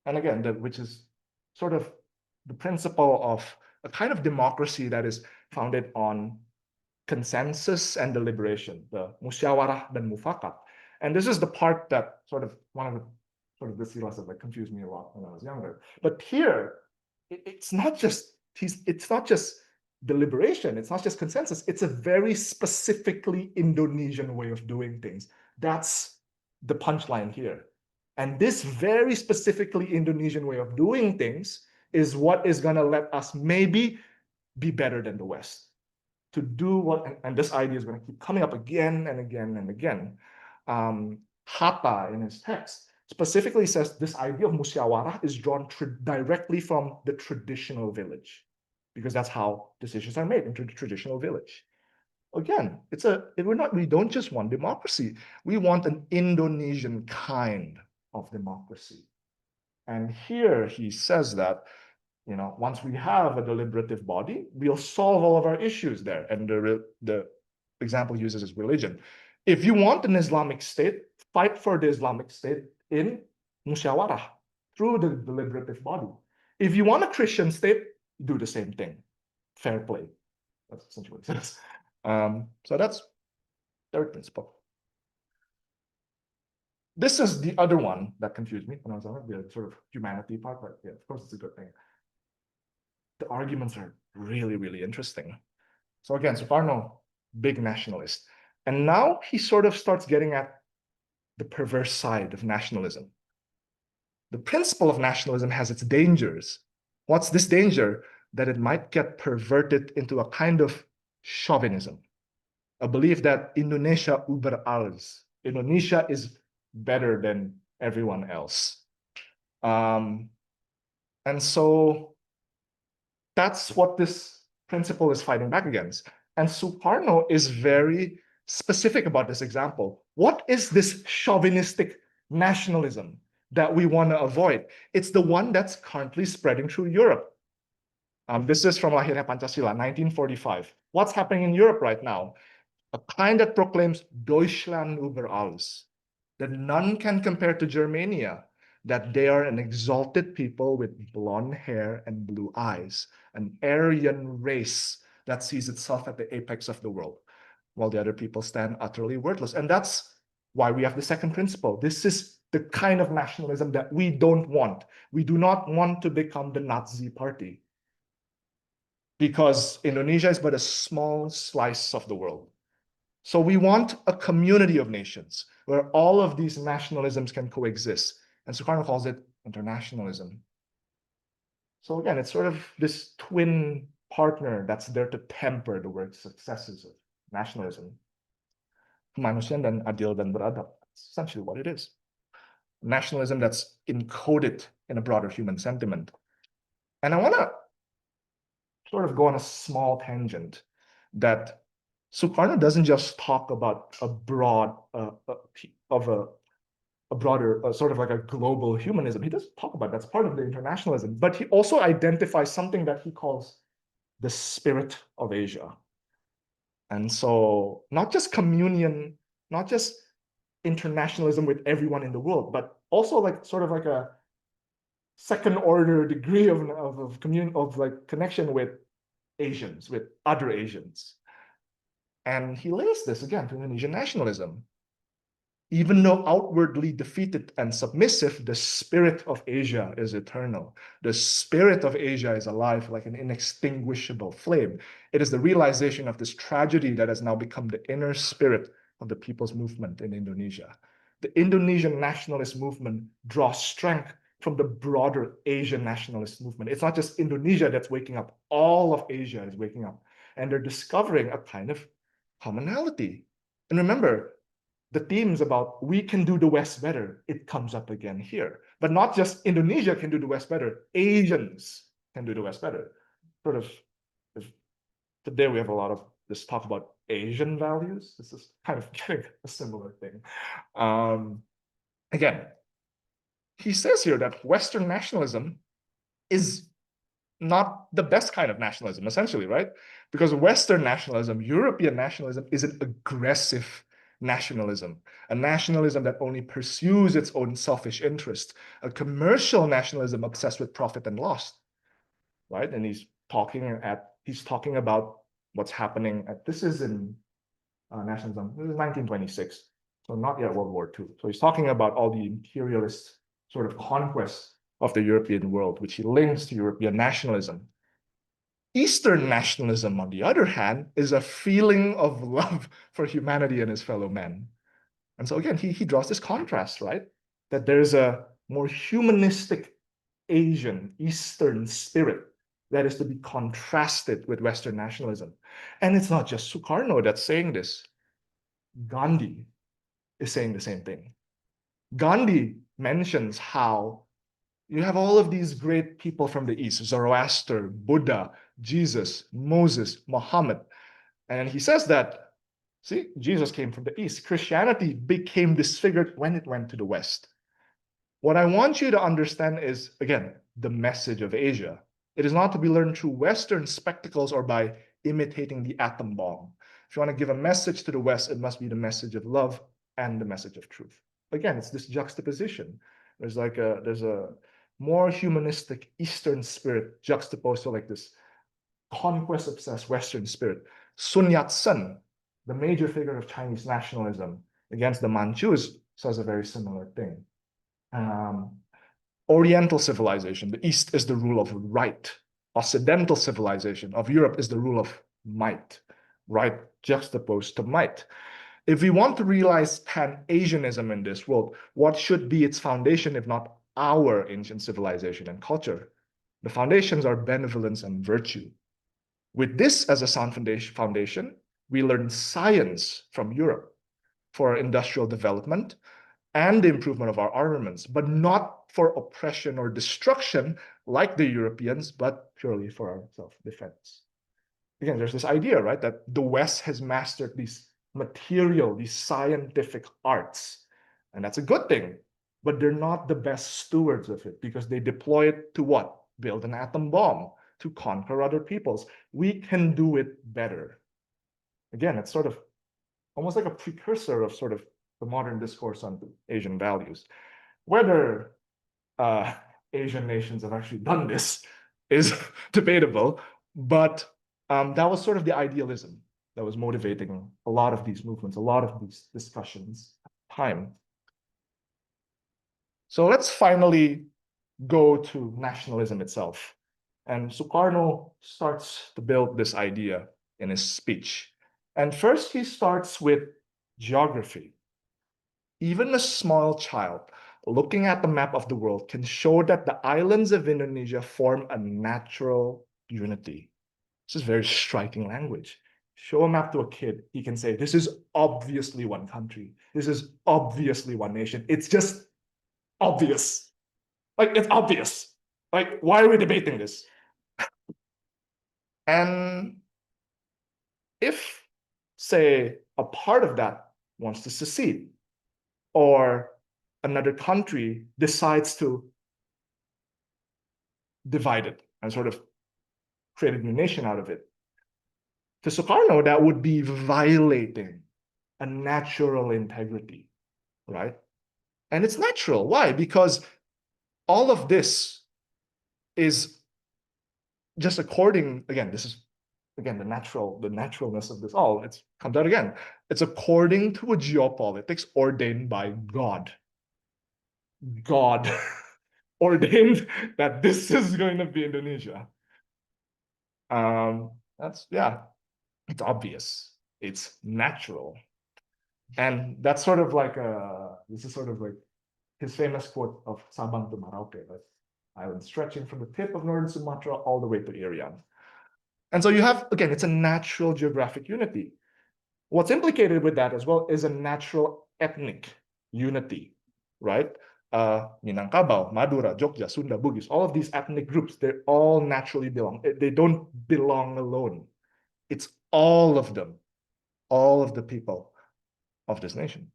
And again, which is sort of the principle of a kind of democracy that is founded on consensus and deliberation, the musyawarah dan mufakat. And this is the part that sort of one of the sort of the silas that confused me a lot when I was younger. But here, it's not just deliberation, it's not just consensus, it's a very specifically Indonesian way of doing things. That's the punchline here. And this very specifically Indonesian way of doing things is what is going to let us maybe be better than the West. To do what, and this idea is going to keep coming up again and again and again. Hatta in his text specifically says this idea of musyawarah is drawn directly from the traditional village, because that's how decisions are made in the traditional village. Again, we don't just want democracy, we want an Indonesian kind of democracy. And here he says that, you know, once we have a deliberative body, we'll solve all of our issues there. And the example uses is religion. If you want an Islamic state, fight for the Islamic state in musyawarah, through the deliberative body. If you want a Christian state, do the same thing. Fair play. That's essentially what it says. So that's third principle. This is the other one that confused me when I was on the sort of humanity part, but yeah, of course it's a good thing. The arguments are really, really interesting. So again, Sukarno, big nationalist. And now he sort of starts getting at the perverse side of nationalism. The principle of nationalism has its dangers. What's this danger? That it might get perverted into a kind of chauvinism, a belief that Indonesia über alles. Indonesia is better than everyone else. And so that's what this principle is fighting back against. And Sukarno is very specific about this example. What is this chauvinistic nationalism that we want to avoid? It's the one that's currently spreading through Europe. This is from Lahirnya Pancasila, 1945. What's happening in Europe right now? A kind that proclaims Deutschland über alles, that none can compare to Germania, that they are an exalted people with blonde hair and blue eyes, an Aryan race that sees itself at the apex of the world, while the other people stand utterly worthless. And that's why we have the second principle. This is the kind of nationalism that we don't want. We do not want to become the Nazi party, because Indonesia is but a small slice of the world. So we want a community of nations where all of these nationalisms can coexist. And Sukarno calls it internationalism. So again, it's sort of this twin partner that's there to temper the work successes of nationalism. Kemanusiaan dan adil dan beradab. That's essentially what it is. Nationalism that's encoded in a broader human sentiment. And I want to sort of go on a small tangent that Sukarno doesn't just talk about a broader, sort of like a global humanism. He does talk about that's part of the internationalism, but he also identifies something that he calls the spirit of Asia. And so not just communion, not just internationalism with everyone in the world, but also like sort of like a second order degree of connection with Asians, with other Asians. And he links this again to Indonesian nationalism. Even though outwardly defeated and submissive, the spirit of Asia is eternal. The spirit of Asia is alive like an inextinguishable flame. It is the realization of this tragedy that has now become the inner spirit of the people's movement in Indonesia. The Indonesian nationalist movement draws strength from the broader Asian nationalist movement. It's not just Indonesia that's waking up. All of Asia is waking up. And they're discovering a kind of commonality. And remember, the themes about we can do the West better, it comes up again here. But not just Indonesia can do the West better, Asians can do the West better. Sort of, today we have a lot of this talk about Asian values. This is kind of getting a similar thing. Again, he says here that Western nationalism is not the best kind of nationalism, essentially, right? Because Western nationalism, European nationalism, is an aggressive nationalism, a nationalism that only pursues its own selfish interest, a commercial nationalism obsessed with profit and loss, right? And he's talking about what's happening this is in nationalism. This is 1926, so not yet World War II. So he's talking about all the imperialist sort of conquests of the European world, which he links to European nationalism. Eastern nationalism, on the other hand, is a feeling of love for humanity and his fellow men. And so again, he draws this contrast, right? That there's a more humanistic Asian, Eastern spirit that is to be contrasted with Western nationalism. And it's not just Sukarno that's saying this. Gandhi is saying the same thing. Gandhi mentions how you have all of these great people from the East, Zoroaster, Buddha, Jesus, Moses, Muhammad. And he says that, see, Jesus came from the East. Christianity became disfigured when it went to the West. What I want you to understand is, again, the message of Asia. It is not to be learned through Western spectacles or by imitating the atom bomb. If you want to give a message to the West, it must be the message of love and the message of truth. Again, it's this juxtaposition. There's a more humanistic Eastern spirit juxtaposed to like this conquest-obsessed Western spirit. Sun Yat-sen, the major figure of Chinese nationalism against the Manchus, says a very similar thing. Oriental civilization, the East is the rule of right. Occidental civilization of Europe is the rule of might, right juxtaposed to might. If we want to realize Pan-Asianism in this world, what should be its foundation if not our ancient civilization and culture? The foundations are benevolence and virtue. With this as a sound foundation, we learn science from Europe for industrial development and the improvement of our armaments, but not for oppression or destruction like the Europeans, but purely for our self-defense. Again, there's this idea, right, that the West has mastered these material, these scientific arts, and that's a good thing, but they're not the best stewards of it because they deploy it to what? Build an atom bomb, to conquer other peoples. We can do it better. Again, it's sort of almost like a precursor of sort of the modern discourse on Asian values. Whether Asian nations have actually done this is debatable, but that was sort of the idealism that was motivating a lot of these movements, a lot of these discussions at the time. So let's finally go to nationalism itself. And Sukarno starts to build this idea in his speech. And first he starts with geography. Even a small child looking at the map of the world can show that the islands of Indonesia form a natural unity. This is very striking language. Show a map to a kid, he can say, this is obviously one country. This is obviously one nation. It's just obvious. Like, it's obvious. Like, why are we debating this? And if, say, a part of that wants to secede, or another country decides to divide it and sort of create a new nation out of it, to Sukarno, that would be violating a natural integrity, right? And it's natural. Why? Because all of this is just according, again, this is again the naturalness of this all. It comes out again. It's according to a geopolitics ordained by God. God ordained that this is going to be Indonesia. That's it's obvious. It's natural. And that's sort of like this is sort of like his famous quote of Sabang to Merauke, right? Island stretching from the tip of northern Sumatra all the way to Irian. And so you have, again, it's a natural geographic unity. What's implicated with that as well is a natural ethnic unity, right? Minangkabau, Madura, Jogja, Sunda, Bugis, all of these ethnic groups, they all naturally belong. They don't belong alone. It's all of them, all of the people of this nation.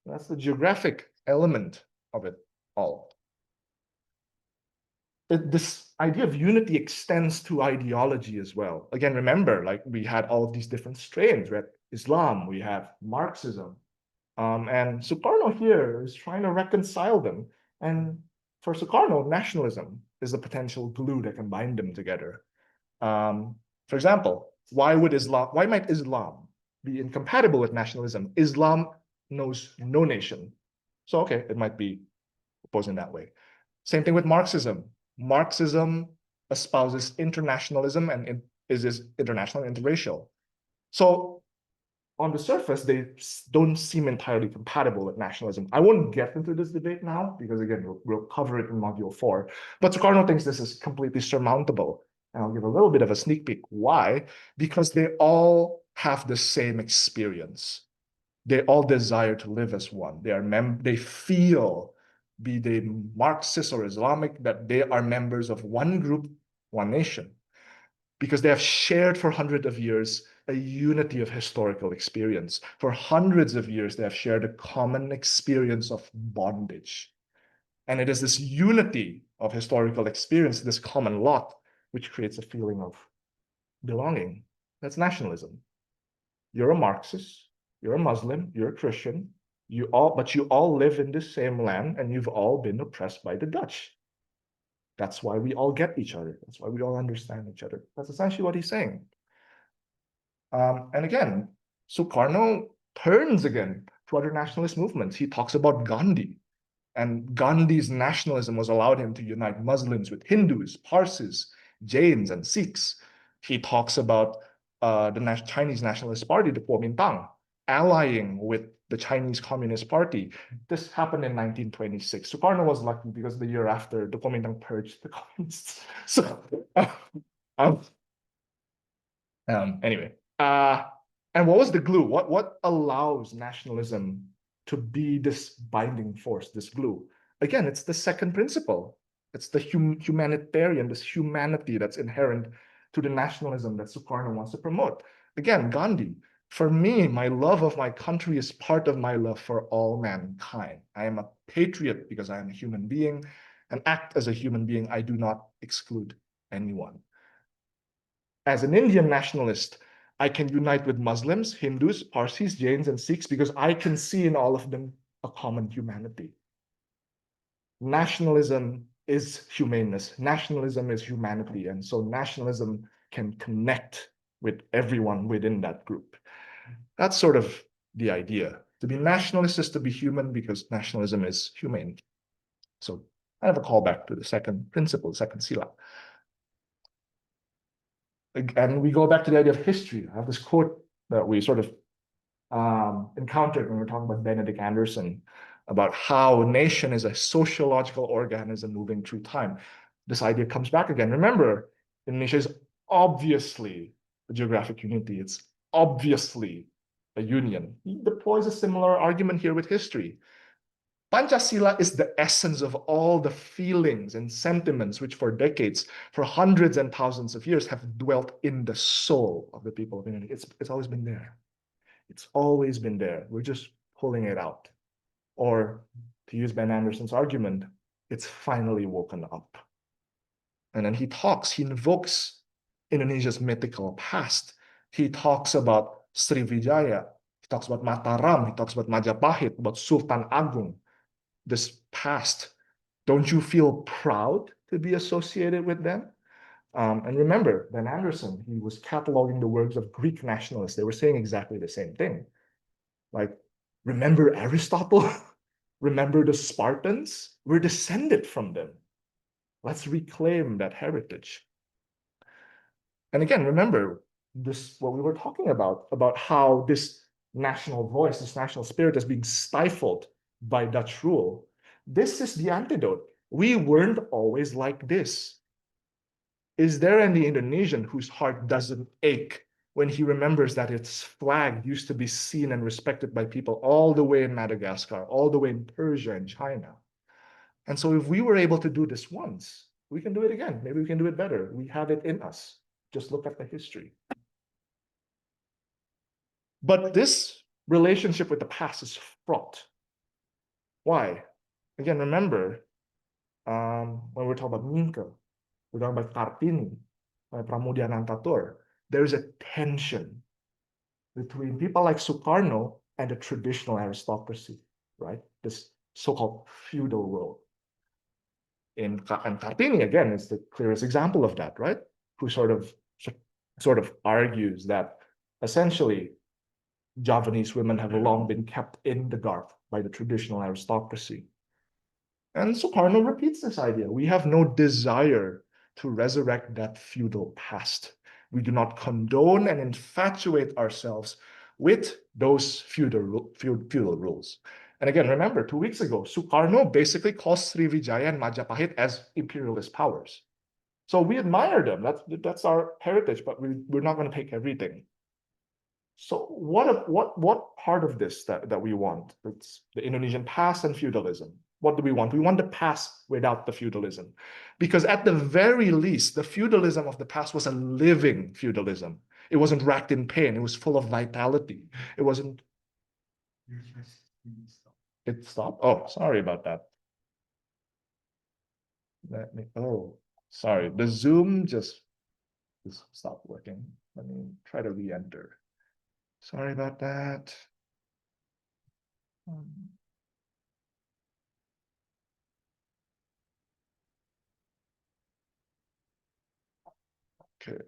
That's the geographic element of it all. This idea of unity extends to ideology as well. Again, remember, like we had all of these different strains. We had Islam, we have Marxism, and Sukarno here is trying to reconcile them. And for Sukarno, nationalism is the potential glue that can bind them together. For example, why might Islam be incompatible with nationalism? Islam knows no nation. So, okay, it might be opposed in that way. Same thing with Marxism. Marxism espouses internationalism and is international and interracial. So on the surface, they don't seem entirely compatible with nationalism. I won't get into this debate now because, again, we'll cover it in Module 4. But Sukarno thinks this is completely surmountable. And I'll give a little bit of a sneak peek. Why? Because they all have the same experience. They all desire to live as one. They feel, be they Marxist or Islamic, that they are members of one group, one nation, because they have shared for hundreds of years a unity of historical experience. For hundreds of years, they have shared a common experience of bondage. And it is this unity of historical experience, this common lot, which creates a feeling of belonging. That's nationalism. You're a Marxist, you're a Muslim, you're a Christian, but you all live in the same land and you've all been oppressed by the Dutch. That's why we all get each other. That's why we all understand each other. That's essentially what he's saying. And again, Sukarno turns again to other nationalist movements. He talks about Gandhi, and Gandhi's nationalism was allowed him to unite Muslims with Hindus, Parsis, Jains, and Sikhs. He talks about the Chinese Nationalist Party, the Kuomintang, allying with the Chinese Communist Party. This happened in 1926. Sukarno was lucky because the year after, the Kuomintang purged the communists. So, anyway, and what was the glue? What allows nationalism to be this binding force, this glue? Again, it's the second principle. It's the humanitarian, this humanity that's inherent to the nationalism that Sukarno wants to promote. Again, Gandhi. For me, my love of my country is part of my love for all mankind. I am a patriot because I am a human being, and act as a human being. I do not exclude anyone. As an Indian nationalist, I can unite with Muslims, Hindus, Parsis, Jains, and Sikhs because I can see in all of them a common humanity. Nationalism is humaneness. Nationalism is humanity. And so nationalism can connect with everyone within that group. That's sort of the idea. To be nationalist is to be human because nationalism is humane. So I have a callback to the second principle, second sila. And we go back to the idea of history. I have this quote that we sort of encountered when we were talking about Benedict Anderson about how a nation is a sociological organism moving through time. This idea comes back again. Remember, Indonesia is obviously a geographic unity. It's obviously a union. He deploys a similar argument here with history. Pancasila is the essence of all the feelings and sentiments which for decades, for hundreds and thousands of years have dwelt in the soul of the people of Indonesia. It's always been there. It's always been there. We're just pulling it out. Or to use Ben Anderson's argument, it's finally woken up. And then he invokes Indonesia's mythical past. He talks about Sriwijaya. He talks about Mataram. He talks about Majapahit, about Sultan Agung. This past, don't you feel proud to be associated with them? And remember, Ben Anderson, he was cataloging the works of Greek nationalists. They were saying exactly the same thing. Like, remember Aristotle? Remember the Spartans? We're descended from them. Let's reclaim that heritage. And again, remember this, what we were talking about how this national voice, this national spirit is being stifled by Dutch rule. This is the antidote. We weren't always like this. Is there any Indonesian whose heart doesn't ache when he remembers that its flag used to be seen and respected by people all the way in Madagascar, all the way in Persia and China. And so if we were able to do this once, we can do it again. Maybe we can do it better. We have it in us. Just look at the history. But this relationship with the past is fraught. Why? Again, remember, when we're talking about Minka, we're talking about Kartini, Pramudia Nantatur, there's a tension between people like Sukarno and the traditional aristocracy, right? This so-called feudal world. And Kartini, again, is the clearest example of that, right? Who sort of argues that essentially Javanese women have long been kept in the dark by the traditional aristocracy. And Sukarno repeats this idea. We have no desire to resurrect that feudal past. We do not condone and infatuate ourselves with those feudal rules. And again, remember, 2 weeks ago, Sukarno basically calls Srivijaya and Majapahit as imperialist powers. So we admire them. That's our heritage, but we're not going to take everything. So what part of this that we want? It's the Indonesian past and feudalism. What do we want? We want the past without the feudalism. Because at the very least, the feudalism of the past was a living feudalism. It wasn't racked in pain. It was full of vitality. It wasn't. It stopped. Oh, sorry about that. Sorry. The Zoom just stopped working. Let me try to re-enter. Sorry about that. Okay.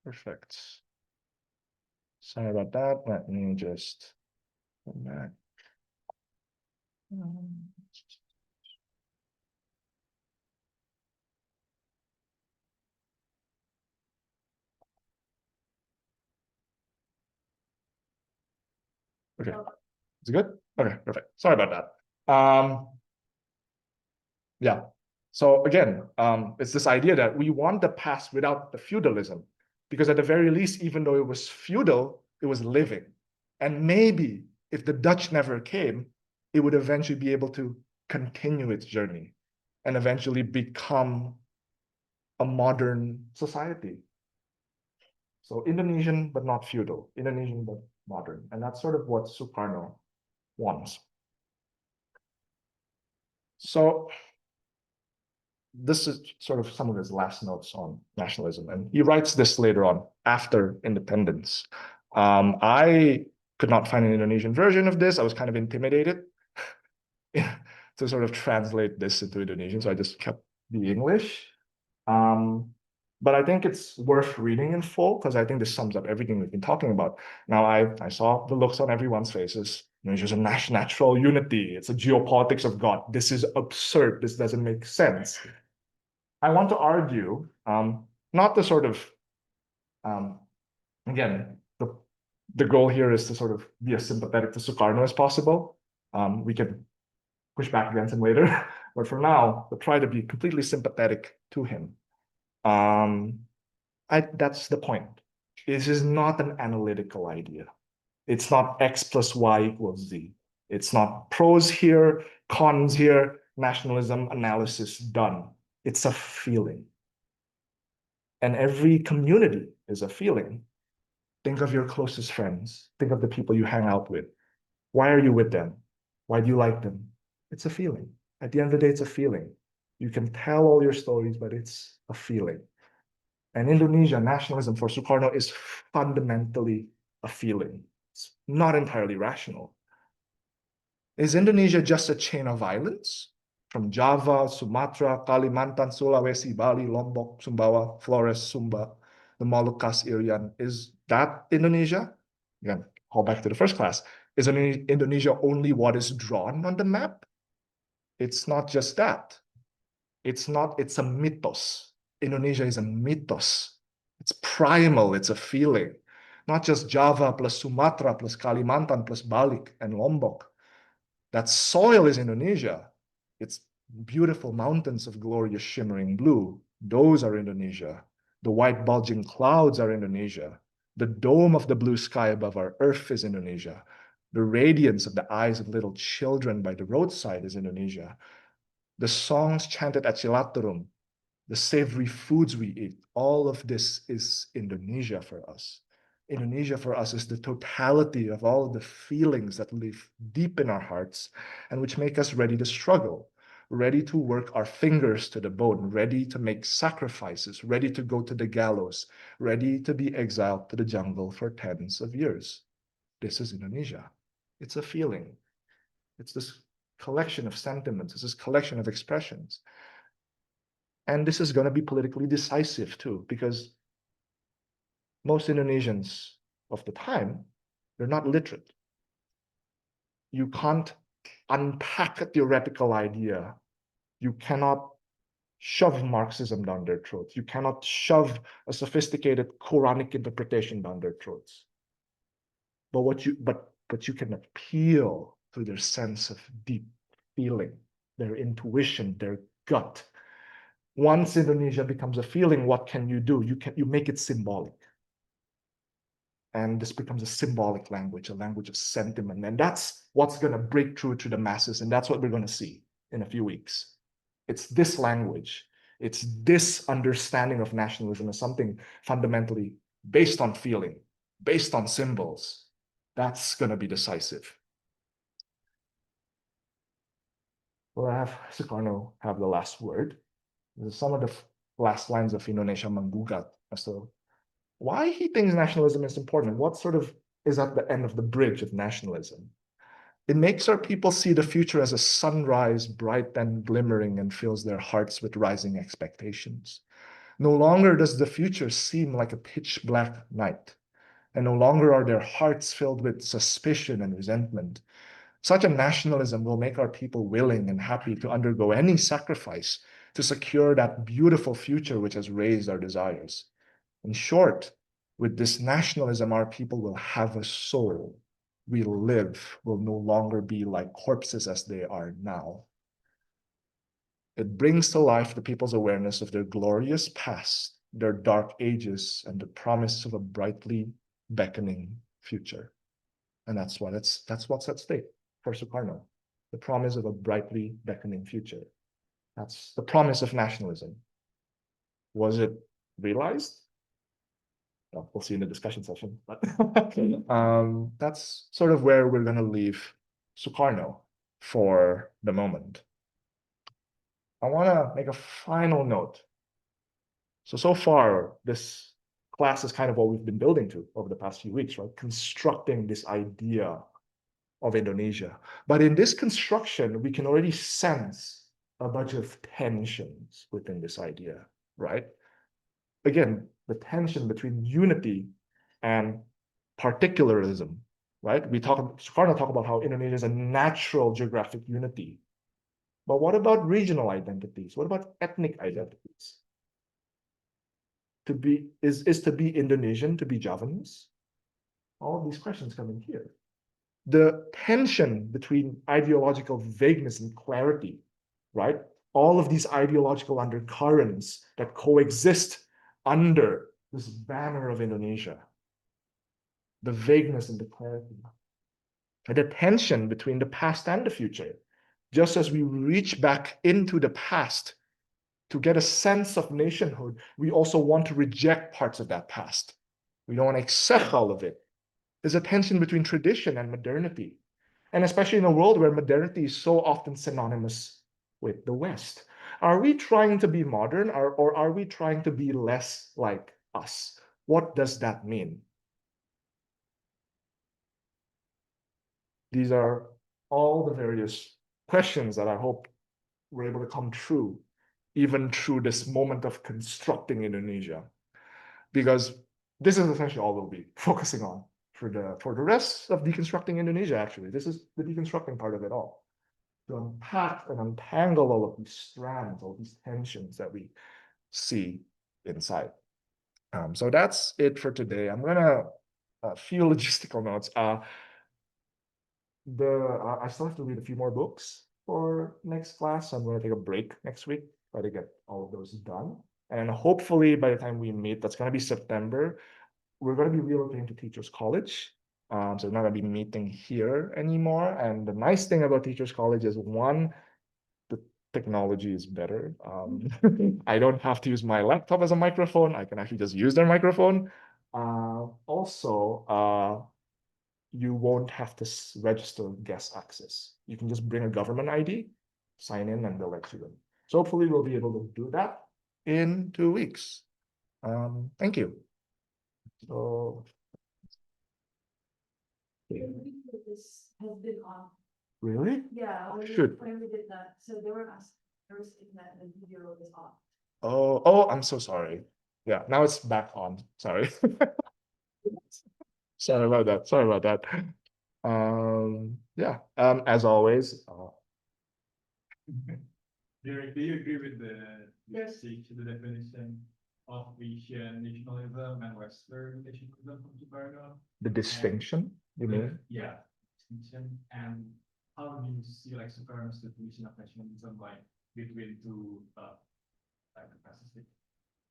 Perfect. Sorry about that. Let me just come back. Okay. Is it good? Okay, perfect. Sorry about that. Yeah. So again, it's this idea that we want the past without the feudalism, because at the very least, even though it was feudal, it was living. And maybe if the Dutch never came, it would eventually be able to continue its journey and eventually become a modern society. So Indonesian, but not feudal, Indonesian, but modern. And that's sort of what Sukarno wants. So this is sort of some of his last notes on nationalism. And he writes this later on, after independence. I could not find an Indonesian version of this. I was kind of intimidated to sort of translate this into Indonesian. So I just kept the English. But I think it's worth reading in full because I think this sums up everything we've been talking about. Now, I saw the looks on everyone's faces. It's a natural unity. It's a geopolitics of God. This is absurd. This doesn't make sense. I want to argue, not to sort of, again, the goal here is to sort of be as sympathetic to Sukarno as possible. We can push back against him later, but for now, we'll try to be completely sympathetic to him. That's the point. This is not an analytical idea. It's not X plus Y equals Z. It's not pros here, cons here, nationalism analysis done. It's a feeling. And every community is a feeling. Think of your closest friends. Think of the people you hang out with. Why are you with them? Why do you like them? It's a feeling. At the end of the day, it's a feeling. You can tell all your stories, but it's a feeling. And Indonesia nationalism for Sukarno is fundamentally a feeling. It's not entirely rational. Is Indonesia just a chain of islands? From Java, Sumatra, Kalimantan, Sulawesi, Bali, Lombok, Sumbawa, Flores, Sumba, the Moluccas, Irian. Is that Indonesia? Again, call back to the first class. Is Indonesia only what is drawn on the map? It's not just that. It's a mythos. Indonesia is a mythos. It's primal, it's a feeling. Not just Java plus Sumatra plus Kalimantan plus Bali and Lombok. That soil is Indonesia. It's beautiful mountains of glorious shimmering blue. Those are Indonesia. The white bulging clouds are Indonesia. The dome of the blue sky above our earth is Indonesia. The radiance of the eyes of little children by the roadside is Indonesia. The songs chanted at Silaturahmi, the savory foods we eat, all of this is Indonesia for us. Indonesia for us is the totality of all of the feelings that live deep in our hearts and which make us ready to struggle, ready to work our fingers to the bone, ready to make sacrifices, ready to go to the gallows, ready to be exiled to the jungle for tens of years. This is Indonesia. It's a feeling. It's this collection of sentiments. It's this collection of expressions. And this is going to be politically decisive too, because most Indonesians of the time, they're not literate. You can't unpack a theoretical idea. You cannot shove Marxism down their throats. You cannot shove a sophisticated Quranic interpretation down their throats. But you can appeal to their sense of deep feeling, their intuition, their gut. Once Indonesia becomes a feeling, what can you do? You make it symbolic. And this becomes a symbolic language, a language of sentiment. And that's what's going to break through to the masses. And that's what we're going to see in a few weeks. It's this language. It's this understanding of nationalism as something fundamentally based on feeling, based on symbols. That's going to be decisive. We'll have Sukarno have the last word. Some of the last lines of Indonesia Menggugat as to why he thinks nationalism is important. What sort of is at the end of the bridge of nationalism? It makes our people see the future as a sunrise, bright and glimmering, and fills their hearts with rising expectations. No longer does the future seem like a pitch black night, and no longer are their hearts filled with suspicion and resentment. Such a nationalism will make our people willing and happy to undergo any sacrifice to secure that beautiful future which has raised our desires. In short, with this nationalism, our people will have a soul. We'll live, will no longer be like corpses as they are now. It brings to life the people's awareness of their glorious past, their dark ages, and the promise of a brightly beckoning future. And that's what's at stake for Sukarno, the promise of a brightly beckoning future. That's the promise of nationalism. Was it realized? Well, we'll see in the discussion session, but that's sort of where we're going to leave Sukarno for the moment. I want to make a final note. So far, this class is kind of what we've been building to over the past few weeks, right? Constructing this idea of Indonesia. But in this construction, we can already sense a bunch of tensions within this idea, right? Again, the tension between unity and particularism, right? Sukarno talk about how Indonesia is a natural geographic unity. But what about regional identities? What about ethnic identities? Is to be Indonesian, to be Javanese? All of these questions come in here. The tension between ideological vagueness and clarity, right? All of these ideological undercurrents that coexist under this banner of Indonesia. The vagueness and the clarity. The tension between the past and the future. Just as we reach back into the past to get a sense of nationhood, we also want to reject parts of that past. We don't want to accept all of it. There's a tension between tradition and modernity. And especially in a world where modernity is so often synonymous with the West. Are we trying to be modern or are we trying to be less like us? What does that mean? These are all the various questions that I hope we're able to come true, even through this moment of constructing Indonesia. Because this is essentially all we'll be focusing on for the rest of deconstructing Indonesia, actually. This is the deconstructing part of it all. To unpack and untangle all of these strands, all these tensions that we see inside. So that's it for today. I'm gonna a few logistical notes. I still have to read a few more books for next class. So I'm gonna take a break next week, try to get all of those done. And hopefully by the time we meet, that's going to be September, we're going to be relocating to Teachers College. So we're not going to be meeting here anymore. And the nice thing about Teachers College is one, the technology is better. I don't have to use my laptop as a microphone. I can actually just use their microphone. Also, you won't have to register guest access. You can just bring a government ID, sign in, and they'll let you in. So hopefully we'll be able to do that in 2 weeks. Thank you. So This has been off. really? Yeah, Shoot. when we did that, so they were saying that the video is off. Oh, I'm so sorry. Yeah, now it's back on. Sorry. Sorry about that. Sorry about that. Yeah. As always, Do you agree with the Yes. the definition of Asian nationalism and Western nationalism from Sukarno? the distinction, you mean? Yeah, distinction. And how do you see like Sukarno's definition of nationalism, like between two like the Pacific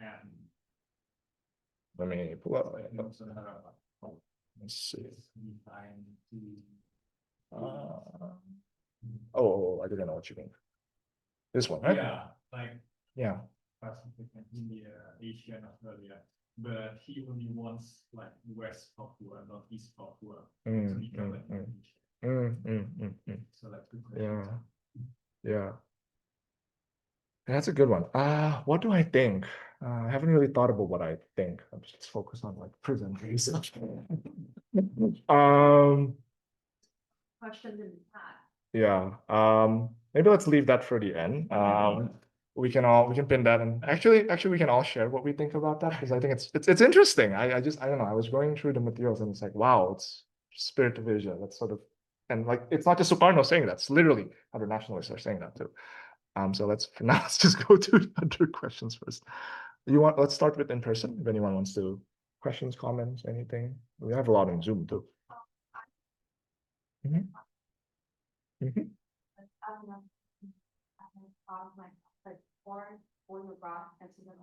and Let me pull up. Nusantara? Let's see. Define to Oh, I didn't know what you mean. This one, right? yeah, like Yeah. Pacific and India, Asia and Australia. But he only wants like West Papua, not East Papua. to be covered in Indonesia. So that's good question. Yeah. Yeah. That's a good one. What do I think? I haven't really thought about what I think. I'm just focused on like prison research. Questions in the chat. Yeah. Maybe let's leave that for the end. We can pin that, and actually we can all share what we think about that, because I think it's interesting. I don't know. I was going through the materials and it's like, wow, it's spirit of Asia. That's sort of, and like it's not just Sukarno saying that, it's literally other nationalists are saying that too. So for now, let's just go to other questions first. Let's start with in person, if anyone wants to, questions, comments, anything. We have a lot on Zoom too. Mhm. Mhm. Like or the rock and to the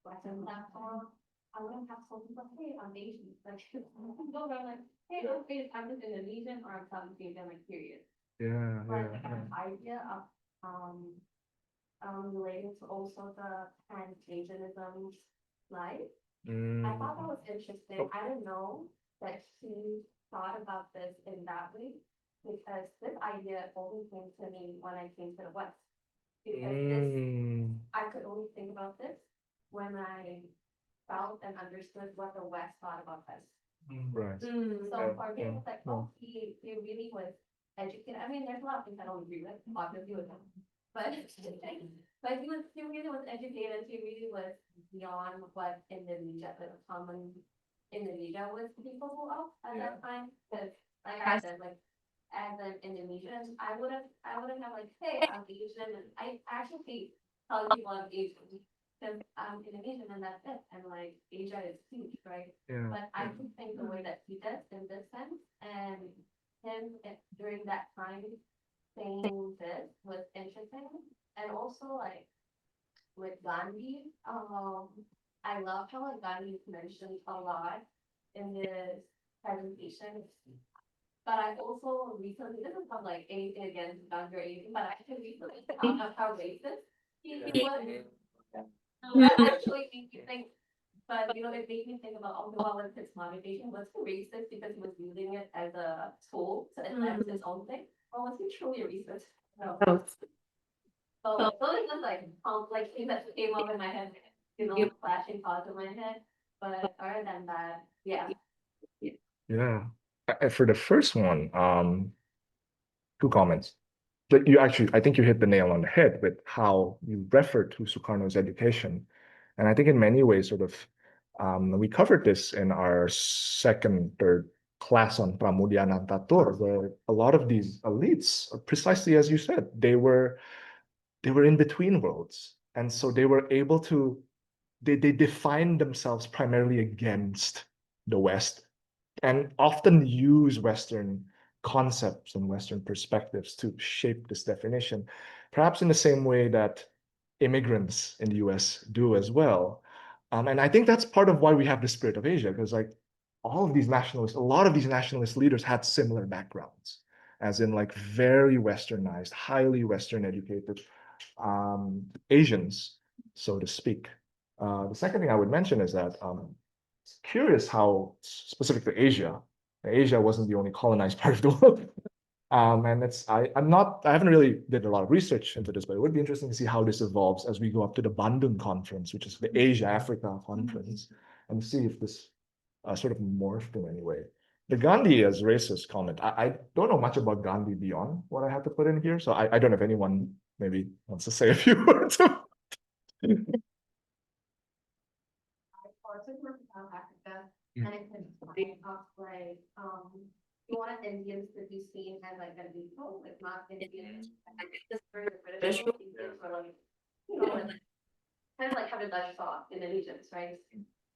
Western platform. I wouldn't have told people, hey, I'm Asian. Like, go around like, hey, I'm just Indonesian or I'm Southeast Asian, like, period. Yeah, But yeah, the idea of relating to also the Pan-Asianism life, I thought that was interesting. I didn't know that he thought about this in that way, because this idea only came to me when I came to the West. Because I could only think about this when I felt and understood what the West thought about us. Right. So for me, it was like, oh, he really was educated. I mean, there's a lot of things I don't agree with, obviously with him. But he really was educated. He really was beyond what Indonesia, the common Indonesia was capable of at that time. Because like I said, like as an Indonesian, I wouldn't have like, hey, I'm Asian, and I actually hate telling people I'm Asian because I'm Indonesian and that's it. And like Asia is huge, right? Yeah. But I just think the way that he does in this sense, and him during that time saying this was interesting. And also like with Gandhi, I love how like Gandhi is mentioned a lot in this presentation. But I also recently, this is not like anything against Gandhi or anything, but I actually recently found out how racist he was. That actually made me think, but it made me think about, okay, what was his motivation? Was he racist because he was using it as a tool to advance his own thing? Or was he truly racist? No. So those are like things that came up in my head, flashing thoughts in my head. But other than that, yeah. Yeah. For the first one, two comments. That I think you hit the nail on the head with how you refer to Sukarno's education. And I think in many ways, sort of, we covered this in our third class on Pramudia Nantatur, where a lot of these elites, precisely as you said, they were in between worlds. And so they were able to, they defined themselves primarily against the West and often use Western concepts and Western perspectives to shape this definition. Perhaps in the same way that immigrants in the US do as well. And I think that's part of why we have the spirit of Asia, because like all of these nationalists, a lot of these nationalist leaders had similar backgrounds, as in like very westernized, highly Western educated Asians, so to speak. The second thing I would mention is that it's curious how specific to Asia, Asia wasn't the only colonized part of the world. And I haven't really did a lot of research into this, but it would be interesting to see how this evolves as we go up to the Bandung conference, which is the Asia Africa conference, and see if this sort of morphed in any way. The Gandhi as racist comment, I don't know much about Gandhi beyond what I have to put in here, so I don't know if anyone maybe wants to say a few words. I also went to South Africa, and it was like, you wanted Indians to be seen as like a neutral, like not Indians. Just for the British Indians were like, like, kind of like how the Dutch saw Indonesians, right?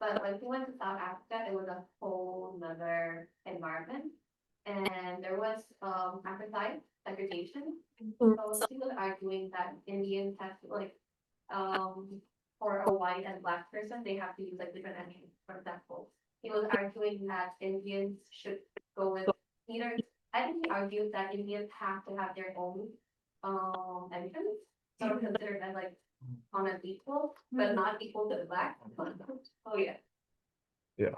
But when he went to South Africa, it was a whole nother environment. And there was apartheid, segregation. So he was arguing that Indians have to like for a white and black person, they have to use like different entries. For example, he was arguing that Indians should go with either. I think he argued that Indians have to have their own entrance, sort of considered as like on an equal, but not equal to the black. Oh yeah. Yeah.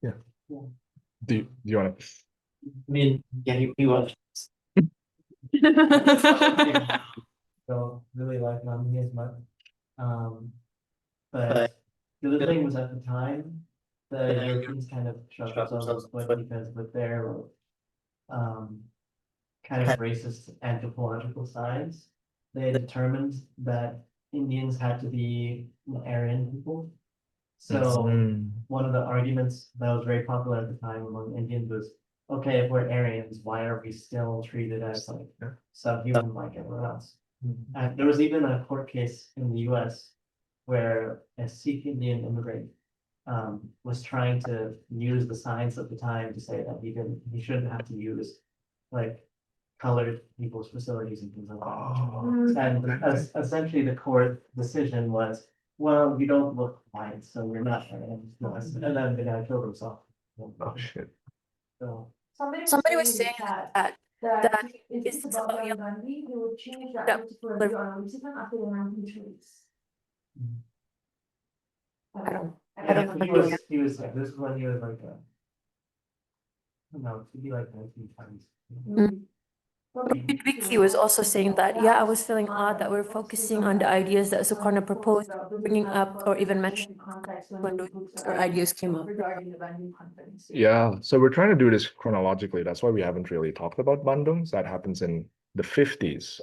Yeah. Do you want to? I mean, can you watch? So really like Nami as much. But the other thing was at the time, the Europeans kind of shot themselves in the foot because with their kind of racist anthropological science, they determined that Indians had to be Aryan people. So one of the arguments that was very popular at the time among Indians was, okay, if we're Aryans, why are we still treated as like subhuman like everyone else? And there was even a court case in the US where a Sikh Indian immigrant was trying to use the science of the time to say that he shouldn't have to use like colored people's facilities and things like that. And essentially the court decision was, well, you don't look white, so you're not Aryan. And then the guy killed himself. Oh shit. So Somebody was saying that it's about young Gandhi, he would change that political view on racism after the 1930s. I don't know. He was like, this is when he was like, I don't know, it could be like 1920s. Vicky was also saying that, yeah, I was feeling odd that we're focusing on the ideas that Sukarno proposed, bringing up or even mentioning when those ideas came up. Yeah, so we're trying to do this chronologically. That's why we haven't really talked about Bandung. That happens in the 50s.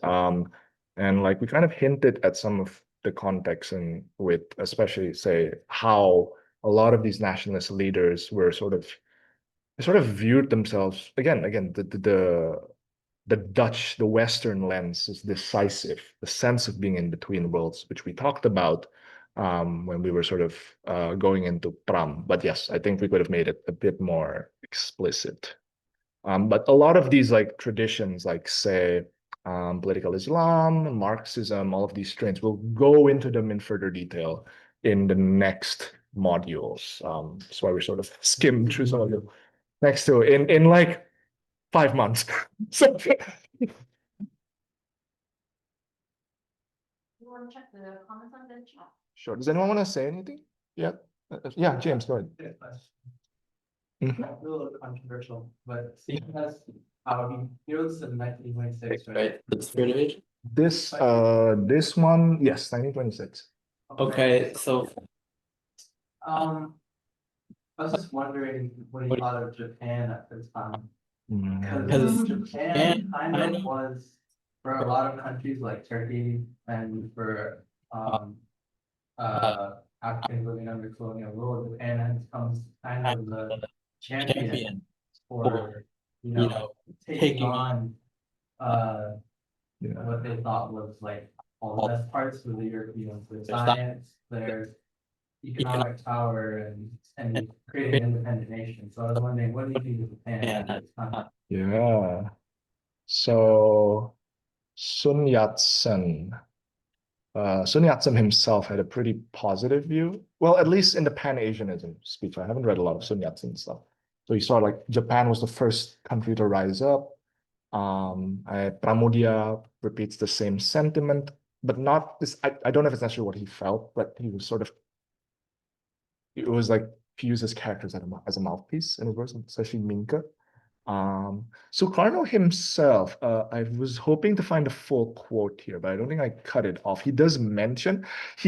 And like we kind of hinted at some of the context and with especially say how a lot of these nationalist leaders were sort of viewed themselves again, the Dutch, the Western lens is decisive, the sense of being in between worlds, which we talked about when we were sort of going into Pram. But yes, I think we could have made it a bit more explicit. But a lot of these like traditions, like say political Islam, Marxism, all of these strains, we'll go into them in further detail in the next modules. That's why we sort of skimmed through some of them. Next to in like 5 months. So You want to check the comments on the chat? sure. Does anyone want to say anything? Yeah. Yeah, James, go ahead. A little controversial, but he has, he wrote this in 1926, right? The spirit of age. This one, yes, 1926. Okay, so I was just wondering what he thought of Japan at this time. Because Japan kind of was, for a lot of countries like Turkey and for Africans living under colonial rule, Japan has come kind of the champion for, taking on what they thought was like all the best parts of the Europeans, their science, their economic power, and creating an independent nation. So I was wondering, what do you think of Japan at this time? Yeah. So Sun Yat-sen. Sun Yat-sen himself had a pretty positive view. Well, at least in the Pan-Asianism speech. I haven't read a lot of Sun Yat-sen stuff. So he saw like Japan was the first country to rise up. Pramodia repeats the same sentiment, but not this. I don't know if it's necessarily what he felt, but he was sort of, it was like he used his characters as a mouthpiece in his words, especially Minka. Sukarno himself, I was hoping to find a full quote here, but I don't think I cut it off. He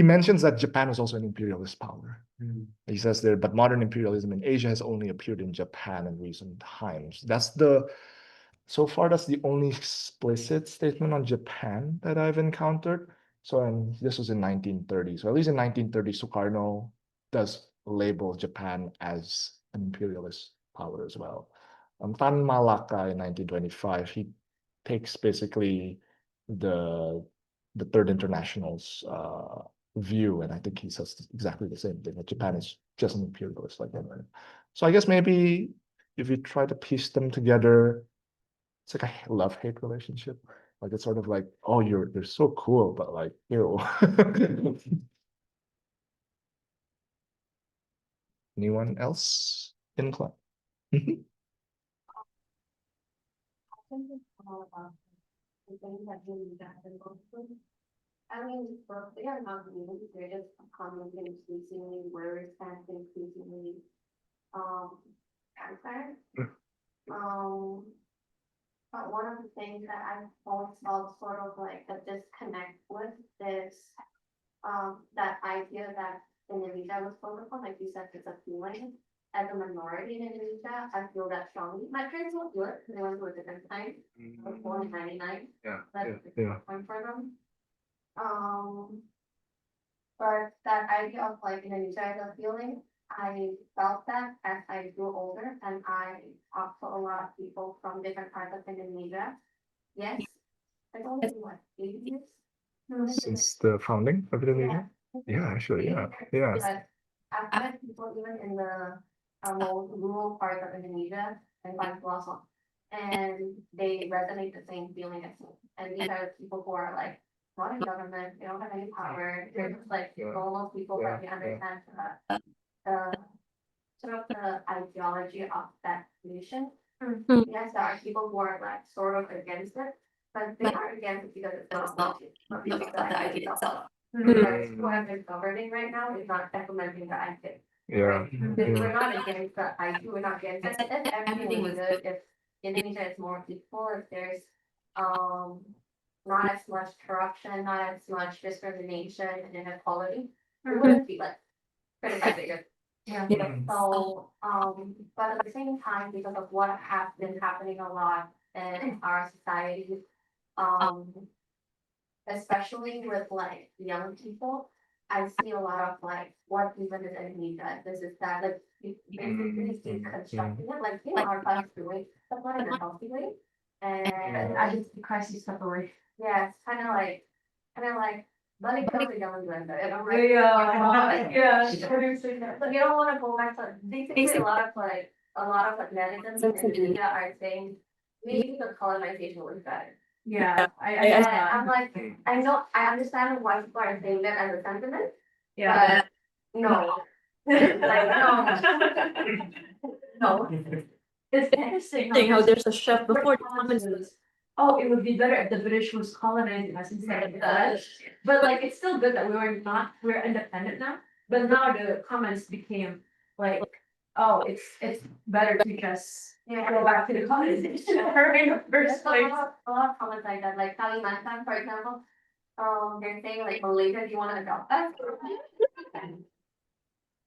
mentions that Japan was also an imperialist power. He says there, but modern imperialism in Asia has only appeared in Japan in recent times. So far, that's the only explicit statement on Japan that I've encountered. So, and this was in 1930. So at least in 1930, Sukarno does label Japan as an imperialist power as well. Tan Malaka in 1925, he takes basically the Third International's view, and I think he says exactly the same thing, that Japan is just an imperialist like that. So I guess maybe if you try to piece them together, it's like a love-hate relationship. Like it's sort of like, oh, you're so cool, but like, ew. Anyone else in class? think it's all about the things that really happen mostly. I mean, they are not new, they're just commonly increasingly worse and increasingly transparent. But one of the things that I've always felt sort of like a disconnect with is that idea that Indonesia was focused on, like you said, it's a feeling. As a minority in Indonesia, I feel that strongly. My parents will do it, they went through a different time. I was born in 99. Yeah, That's yeah. a point for them. But that idea of like Indonesia as a feeling, I felt that as I grew older and I talked to a lot of people from different parts of Indonesia. Yes, it's only been what, 80 years? Since the founding of Indonesia? Yeah, actually, yeah. But I've met people even in the most rural part of Indonesia and Bangladesh also, and they resonate the same feeling as me. And these are people who are like not in government, they don't have any power, they're just like normal people, but they understand the sort of the ideology of that nation. Yes, there are people who are like sort of against it, but they are against it because it's not legit, not because of the idea itself. Because whoever is governing right now is not implementing the idea. Yeah. We're not against the idea, we're not against it. If everything was good, if Indonesia is more equal, if there's not as much corruption, not as much discrimination and inequality, we wouldn't be like criticizing it. Yeah. So, but at the same time, because of what has been happening a lot in our society, especially with like young people, I see a lot of like what even is Indonesia, this is that, like basically deconstructing it, like our class doing, but not in a healthy way. And I just crisis step away. Yeah, it's kind of like balik ka sa young Glenda. And I'm like, but you don't want to go back to basically a lot of like netizens in Indonesia are saying maybe the colonization was better. Yeah, I'm like, I know, I understand why people are saying that as a sentiment, but no. Like, no. It's interesting how there's a chef before the comments was, oh, it would be better if the British was colonizing us instead of us. But like, it's still good that we're independent now, but now the comments became like, oh, it's better to just go back to the colonization in the first place. A lot of comments like that, like Kalimantan, for example, they're saying like, Malaysia, do you want to adopt us?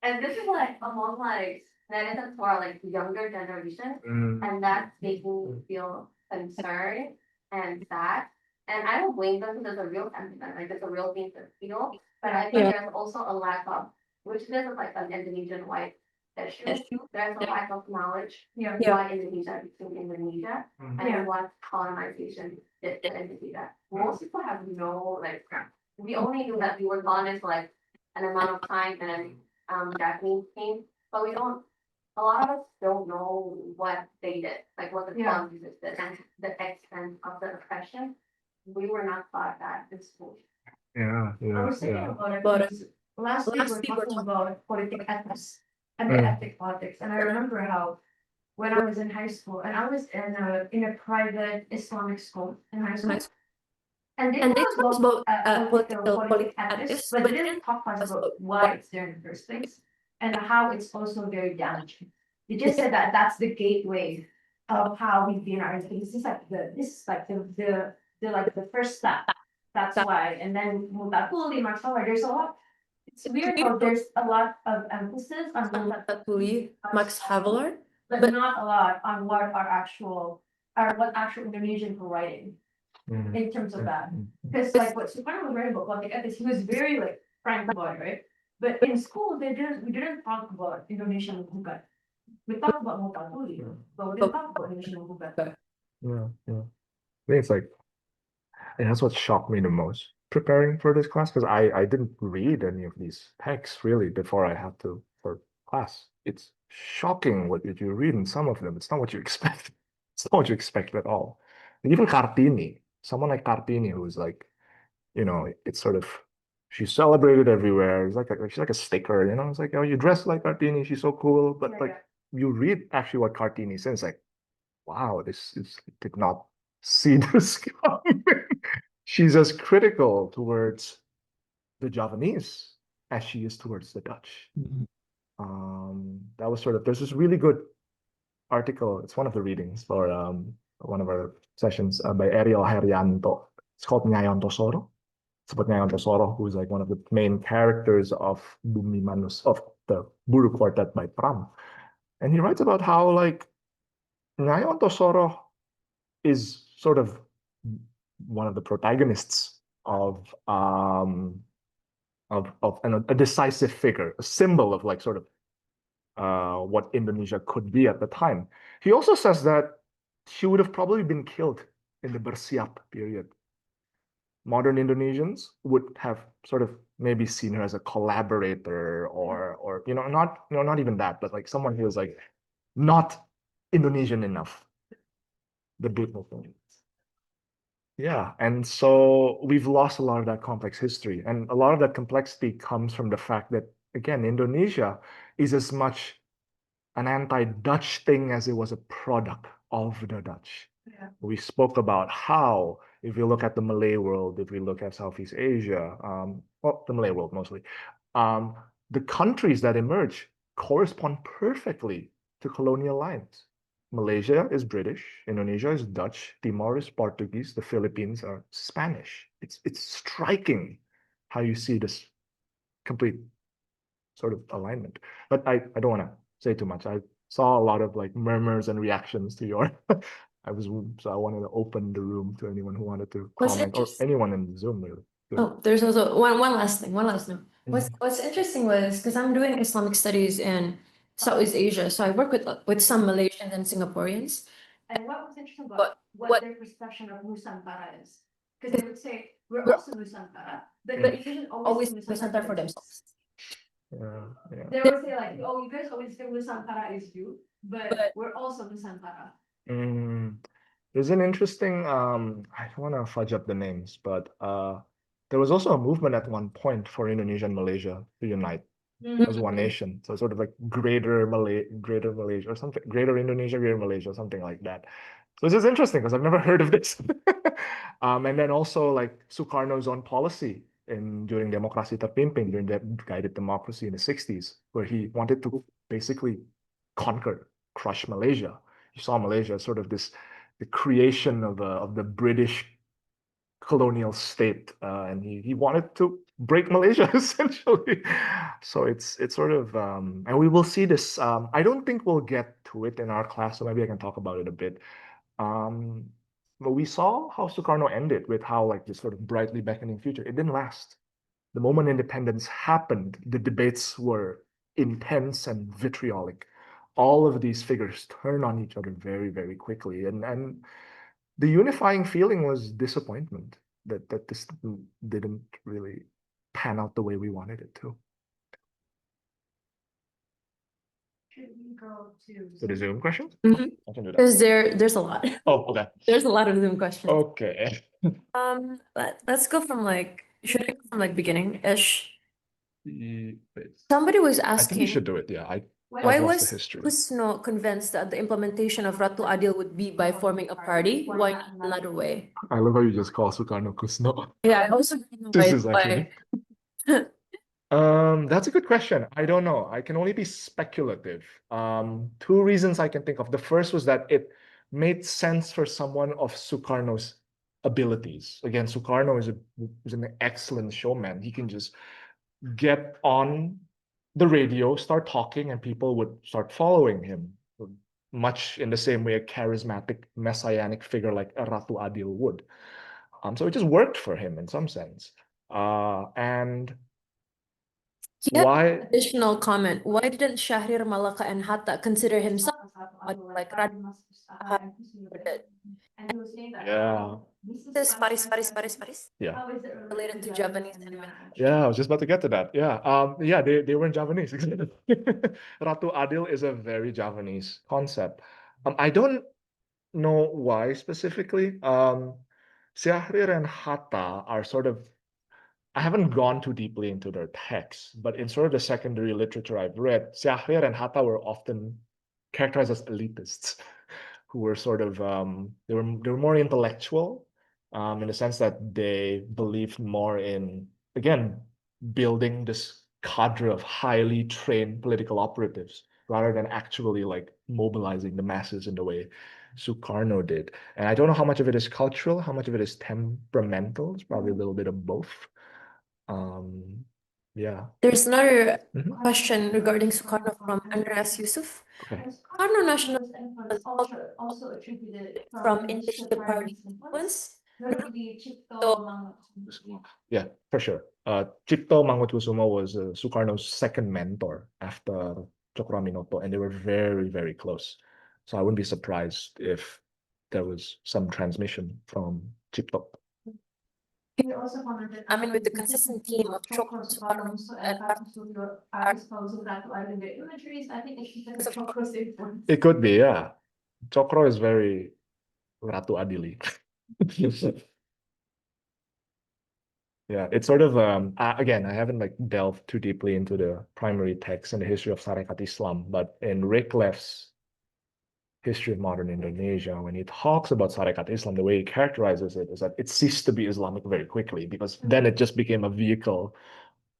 And this is like among like netizens who are like younger generation, and that's making me feel concerned and sad. And I don't blame them because it's a real sentiment, like it's a real thing to feel. But I think there's also a lack of, which this is like an Indonesian white issue. There's a lack of knowledge why Indonesia became Indonesia and what colonization did to Indonesia. Most people have no like, we only knew that we were colonized for like an amount of time and then Japanese came, but we don't a lot of us don't know what they did, like what the Yeah. causes did and the extent of the oppression. We were not taught that in school. Yeah, I was thinking about it because last week we were talking about politic ethics and the ethic politics, and I remember how when I was in high school, and I was in a private Islamic school in high school, and they taught us about politic ethics, but they didn't talk to us about why it's there in the first place and how it's also very damaging. They just said that that's the gateway of how we gain our independence. This is like the first step. That's why. And then Mutatuli, Maxwell, there's a lot. It's weird how there's a lot of emphasis on Mutatuli, Max Havelaar. but not a lot on what what actual Indonesians were writing in terms of that. Because like what Sukarno was writing about politic ethics, he was very like frank about it, right? But in school, we didn't talk about Indonesian Menggugat. We talked about Mutatuli, but we didn't talk about Indonesian Menggugat. yeah. I think it's like, and that's what shocked me the most preparing for this class, because I didn't read any of these texts really before I had to for class. It's shocking what you read in some of them. It's not what you expect. It's not what you expect at all. And even Kartini, someone like Kartini, who's like, it's sort of, she's celebrated everywhere. It's like she's like a sticker, It's like, oh, you dress like Kartini, she's so cool. But Yeah, like you read actually what Kartini says, like, wow, this did not see this coming. She's as critical towards the Javanese as she is towards the Dutch. That was there's this really good article. It's one of the readings for one of our sessions by Ariel Herianto. It's called Nyayon Tosoro. It's about Nyayon Tosoro, who's like one of the main characters of Bumi Manus, of the Buru Quartet by Pram. And he writes about how like Nyayon Tosoro is sort of one of the protagonists of a decisive figure, a symbol of like sort of what Indonesia could be at the time. He also says that she would have probably been killed in the Bersiap period. Modern Indonesians would have sort of maybe seen her as a collaborator or not even that, but like someone who was like not Indonesian enough. The brutal thing. Yeah, and so we've lost a lot of that complex history, and a lot of that complexity comes from the fact that, again, Indonesia is as much an anti-Dutch thing as it was a product of the Dutch. Yeah. We spoke about how, if you look at the Malay world, if we look at Southeast Asia, well, the Malay world mostly, the countries that emerge correspond perfectly to colonial lines. Malaysia is British, Indonesia is Dutch, Timor is Portuguese, the Philippines are Spanish. It's striking how you see this complete sort of alignment. But I don't want to say too much. I saw a lot of like murmurs and reactions to your so I wanted to open the room to anyone who wanted to comment, or anyone in Zoom really. Oh, there's also one last thing, one last note. What's interesting was because I'm doing Islamic studies in Southeast Asia, so I work with some Malaysians and Singaporeans. And what was interesting about what their perception of Nusantara is, because they would say we're also Nusantara, but Indonesians always say Nusantara for themselves. Yeah. They would say like, oh, you guys always think Nusantara is you, but we're also Nusantara. There's an interesting, I don't want to fudge up the names, but there was also a movement at one point for Indonesia and Malaysia to unite as one nation. So sort of like greater Malaysia or something, greater Indonesia, greater Malaysia, something like that. So this is interesting because I've never heard of this. And then also like Sukarno's own policy during Demokrasi Terpimpin, during the guided democracy in the 60s, where he wanted to basically crush Malaysia. You saw Malaysia as sort of the creation of the British colonial state, and he wanted to break Malaysia essentially. So it's sort of and we will see this. I don't think we'll get to it in our class, so maybe I can talk about it a bit. But we saw how Sukarno ended with how like this sort of brightly beckoning future. It didn't last. The moment independence happened, the debates were intense and vitriolic. All of these figures turn on each other very, very quickly, and the unifying feeling was disappointment that this didn't really pan out the way we wanted it to. should we go to? So the Zoom question? Mhm. I can do that. Because there's a lot. Oh, okay. There's a lot of Zoom questions. Okay. Let's go from like, should I go from like beginning-ish? Wait, Somebody was I think you should asking, do it. Yeah, why I've lost the was history. Kusno convinced that the implementation of Ratu Adil would be by forming a party? Why not another way? I love how you just call Sukarno Kusno. Yeah, I also don't know This why, is actually. That's a good question. I don't know. I can only be speculative. Two reasons I can think of. The first was that it made sense for someone of Sukarno's abilities. Again, Sukarno is an excellent showman. He can just get on the radio, start talking, and people would start following him, much in the same way a charismatic messianic figure like Ratu Adil would. So it just worked for him in some sense. And Yeah, why? additional comment. Why didn't Shahrir Malaka and Hatta consider himself like And he was saying that. Yeah. this Paris? Yeah. How is it Related to Japanese anime? Yeah, I was just about to get to that. Yeah. Yeah, they were in Javanese. Ratu Adil is a very Javanese concept. I don't know why specifically. Syahrir and Hatta are sort of, I haven't gone too deeply into their texts, but in sort of the secondary literature I've read, Syahrir and Hatta were often characterized as elitists, who were sort of they were more intellectual, in the sense that they believed more in, again, building this cadre of highly trained political operatives rather than actually like mobilizing the masses in the way Sukarno did. And I don't know how much of it is cultural, how much of it is temperamental. It's probably a little bit of both. Yeah. There's another Mhm. question regarding Sukarno from Andreas Yusuf. Okay. Sukarno National was also attributed from English to party influence. notably Yeah, for sure. Cipto Mangunkusumo was Sukarno's second mentor after Cokroaminoto, and they were very, very close. So I wouldn't be surprised if there was some transmission from Cipto. He also commented, I mean, with the consistent theme of Chokro, Sukarno, and are exposed that in their imageries. I think it's because of Chokro's influence. It could be, yeah. Chokro is very Ratu Adili. Yeah, it's sort of again, I haven't like delved too deeply into the primary text and the history of Sarekat Islam, but in Riklef's History of Modern Indonesia, when he talks about Sarekat Islam, the way he characterizes it is that it ceased to be Islamic very quickly, because then it just became a vehicle,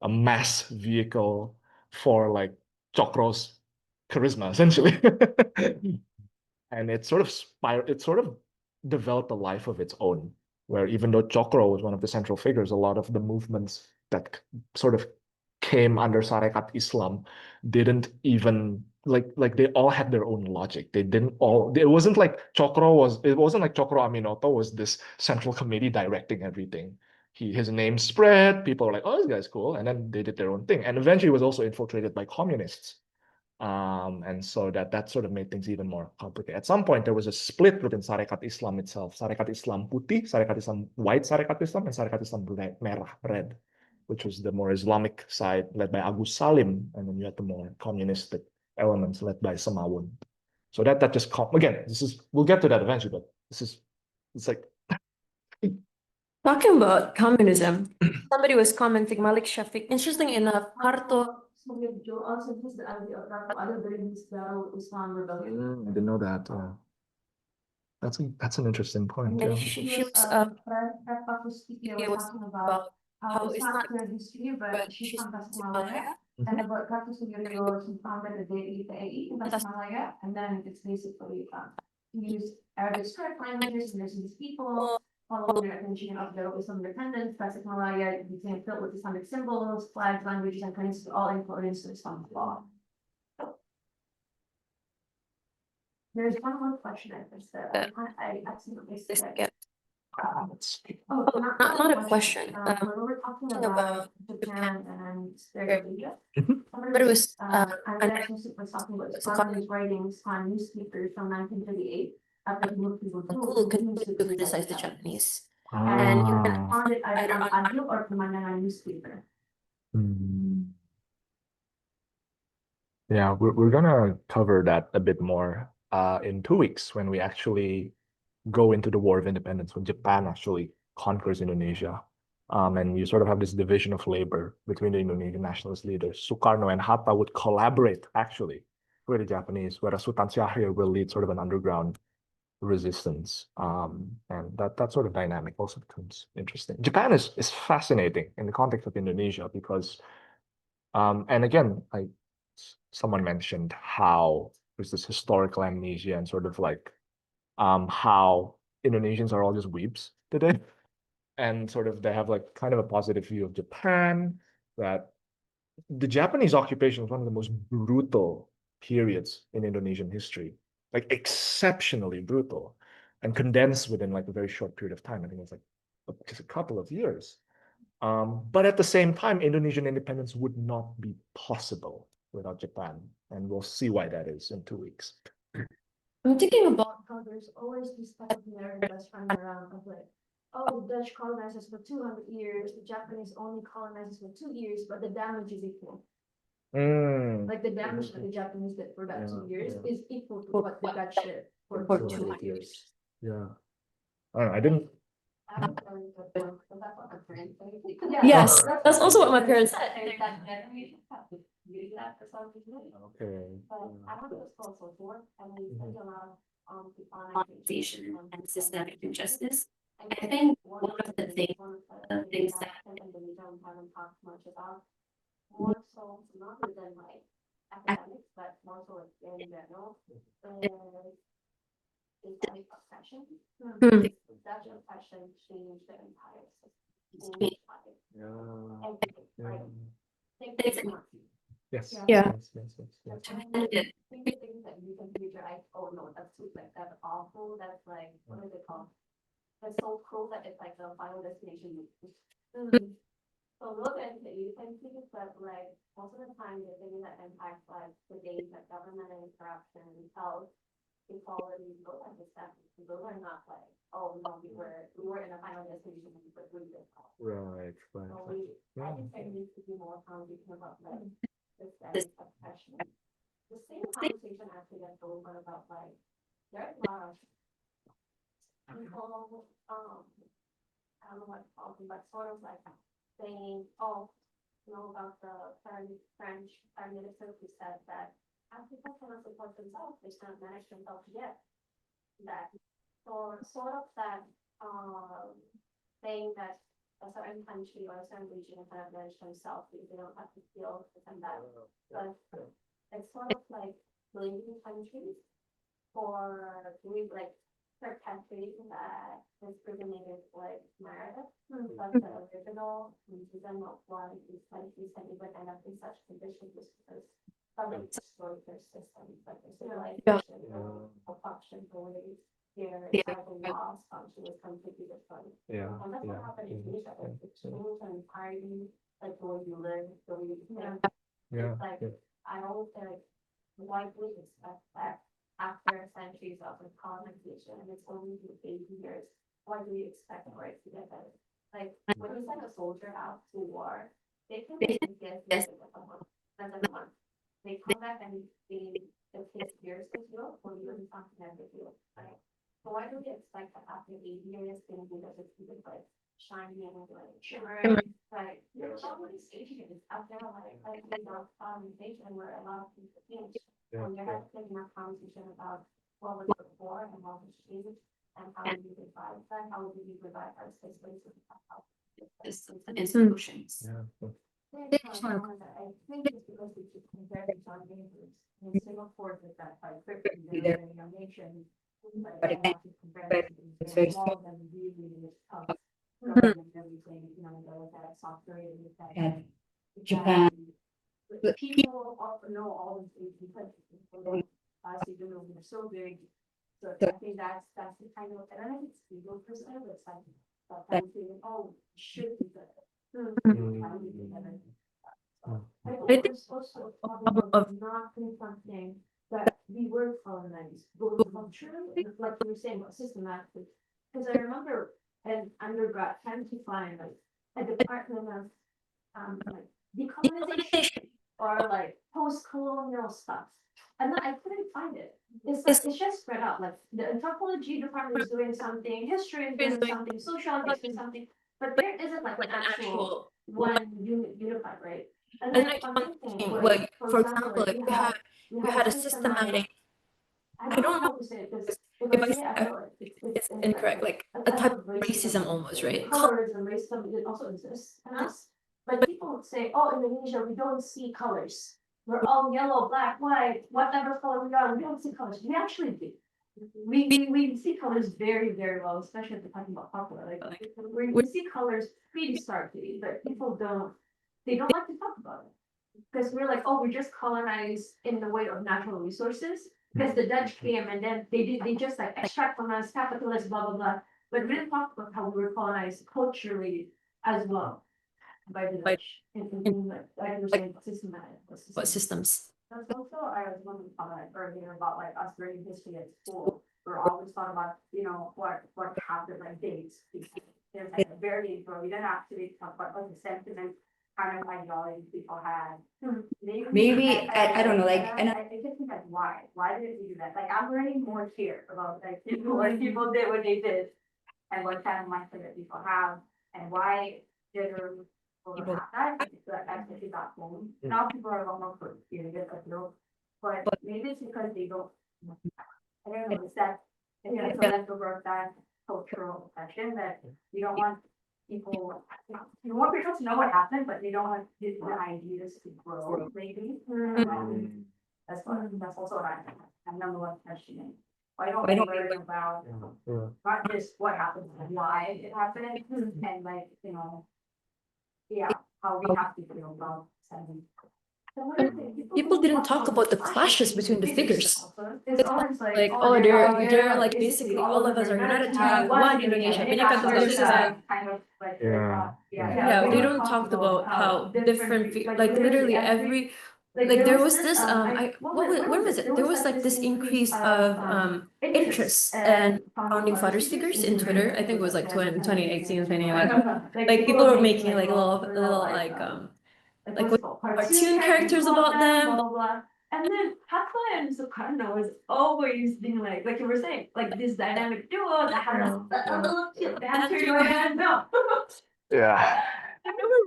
a mass vehicle for like Chokro's charisma, essentially. And it sort of developed a life of its own, where even though Chokro was one of the central figures, a lot of the movements that sort of came under Sarekat Islam didn't even like they all had their own logic. They didn't all, it wasn't like Chokro Aminoto was this central committee directing everything. His name spread, people were like, oh, this guy's cool, and then they did their own thing. And eventually was also infiltrated by communists. And so that sort of made things even more complicated. At some point, there was a split within Sarekat Islam itself. Sarekat Islam Putih, Sarekat Islam White, Sarekat Islam, and Sarekat Islam Merah, Red, which was the more Islamic side led by Agus Salim, and then you had the more communistic elements led by Samawun. So that just again, we'll get to that eventually, but it's like talking about communism. Somebody was commenting, Malik Shafiq. Interesting enough, Harto. Also used the idea of other beliefs that Islam rebellion. I didn't know that. That's an interesting point. And Yeah. she was talking about how it's not clear history, but but she's she's from from Tasikmalaya. And about Ratu Sugiono, she founded the DITAI in Tasikmalaya, and then it's basically used Arabic script languages, and there's these people following the attention of the Islam independence. Tasikmalaya became filled with Islamic symbols, flags, languages, and currency, all influenced Islamic law. There's one more question I missed that I accidentally said. Oh, not a question. When we were talking about Japan and their Asia, But it was Andreas was talking about Sukarno's writings on newspapers from 1938 after he moved to Bengkulu Bengkulu continued to criticize the Japanese. and you can Ah. find it either on audio or Pemandangan newspaper. Hmm. Yeah, we're gonna cover that a bit more in 2 weeks when we actually go into the War of Independence, when Japan actually conquers Indonesia. And you sort of have this division of labor between the Indonesian nationalist leaders. Sukarno and Hatta would collaborate actually with the Japanese, whereas Sultan Syahrir will lead sort of an underground resistance. And that sort of dynamic also becomes interesting. Japan is fascinating in the context of Indonesia because and again, someone mentioned how there's this historical amnesia and sort of like how Indonesians are all just weeps today. And sort of they have like kind of a positive view of Japan, that the Japanese occupation was one of the most brutal periods in Indonesian history, like exceptionally brutal and condensed within like a very short period of time. I think it was like just a couple of years. But at the same time, Indonesian independence would not be possible without Japan. And we'll see why that is in 2 weeks. I'm thinking about How there's always this type of narrative that's running around of like, oh, Dutch colonized us for 200 years, the Japanese only colonized us for 2 years, but the damage is equal. Like the damage that the Japanese did for that 2 years is equal to what the Dutch did for 200 years. Yeah. I didn't. I have a very good point, because that's what my parents say. Yes, that's also what my parents said. That generation have to use that for some reason. Okay. But I want to go social work, and we study a lot of Colonization decolonization and systemic injustice. I I think one of the things that and we don't haven't talked much about, more so not within like academics, but more so in general, is Islamic oppression. Dutch oppression changed the entire system. Changed like Yeah. everything, right? Yes. Yes. Yeah. Yes. That's kind of things that you can future like, oh no, that's too like that's awful. That's like what is it called? That's so cruel that it's like the final destination. So those are the you can see, but like most of the time the things that impact like the days like government and corruption, health, equality, those are the steps. Those are not like, oh no, we were in a final destination, but we did all. Right. So I think there needs to be more conversation about like this oppression. The same conversation actually gets over about like there's a lot of people, I don't know what to call them, but sort of like saying, oh, you know, about the French Prime Minister who said that Africa cannot support themselves, they can't manage themselves yet. That, or sort of that, saying that a certain country or a certain region cannot manage themselves because they don't have to feel this and that. But it's sort of like blaming countries for doing like perpetuating that discriminated like narrative. But the original reason of why these countries can even end up in such conditions is because somebody destroyed their systems, like their civilization, function, beliefs, their tribal laws function was completely different. Yeah. And that's what happened in Asia, like the change and entirely like the way you live, the way you think. Yeah. It's like I always say like, why do we expect that after centuries of colonization and it's only been 80 years, why do we expect the rights to get better? Like when you send a soldier out to war, they can get less than a month. They come back and it takes years to heal, or even something never heal, right? So why do we expect that after 80 years things will just keep it like shiny and like shimmering? Right. There's all these Asians out there like colonization where a lot of people change. And there has been enough conversation about what was before and what was changed and how do we revive that, how do we revive our systems and institutions. Yeah. I think it's because we keep comparing to our neighbors. In Singapore, did that by 50, they're a young nation. But again, it's very small and really is tough. Government, everything, you know, that software and Japan. But people often know all of these because even though they're so big. So I think that's the kind of, and I think it's legal per se, but it's like, sometimes feeling, oh, should be good. How do we do that? I think there's also a problem of not confronting that we were colonized, both culturally, like you were saying, but systematically. Because I remember in undergrad trying to find like a department of like decolonization or like post post-colonial stuff. And then I couldn't find it. It's just spread out, like the anthropology department is doing something, history is doing something, sociology is doing something, but there isn't like an actual one unified, right? And And then I keep I'm on thinking, thinking, like, like, for for example, example, like like we had a systematic, I don't know how to say it, because if I say it, I feel like it's incorrect, like a type of racism almost, right? Colorism, racism, it also exists in us. But people say, oh, Indonesia, we don't see colors. We're all yellow, black, white, whatever color we are, we don't see colors. We actually do. We see colors very, very well, especially if we're talking about Papua. Like we see colors pretty starkly, but people they don't like to talk about it. Because we're like, oh, we're just colonized in the way of natural resources. Because the Dutch came and then they just like extract from us, capitalists, blah, blah, blah. But we didn't talk about how we were colonized culturally as well by the Dutch. In like you were saying, systematic. What systems? That's also, I was wondering earlier about like us learning history at school. We're always talking about, what happened, like dates. There's like a very, we didn't actually talk about like the sentiment kind of ideology people had. Maybe, I don't know, like, and I just think like, why did we do that? Like, I'm learning more here about like what people did, what they did. And what kind of mindset that people have, and why people have that, that's what you got home. Now people are a lot more curious, but maybe it's because they don't, I don't know, it's that, I think it's a leftover of that cultural oppression that you don't want people, you want people to know what happened, but you don't want the ideas to grow, maybe. That's also what I'm number one questioning. Why don't we learn about not just what happened, but why it happened, and like, how we have to feel about something. People didn't talk about the clashes between the figures. It's always Like, oh, they're like basically all of us are united to one Indonesia. Bineka Tunggal Ika. Kind of like, Yeah. Yeah, they don't talk about how different, like literally every, like there was this, where was it? There was like this increase of interest and founding fathers figures in Twitter. I think it was like 2018, 2021. Like people were making like little like cartoon characters about them. And then Hatha and Sukarno was always being like you were saying, like this dynamic duo that had a banter going on. No. Yeah.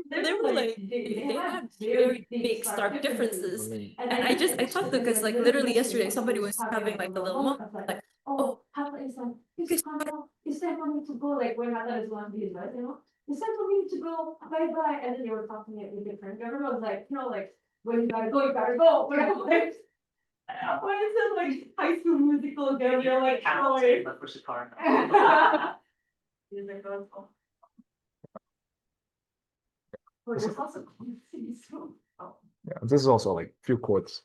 They were like they had very big stark differences, and I thought that because like literally yesterday somebody was having like a little moment like, oh, Hatha is like, is there for me to go, like when Hatha is going to be his wife, is that for me to go, bye, and then they were talking it with different, everyone was like, like, when you gotta go, whatever, like, what is it, like, High School Musical again, you're like, Troy. He's like, oh. Oh, there's also scenes too. Oh. Yeah, this is also like few quotes.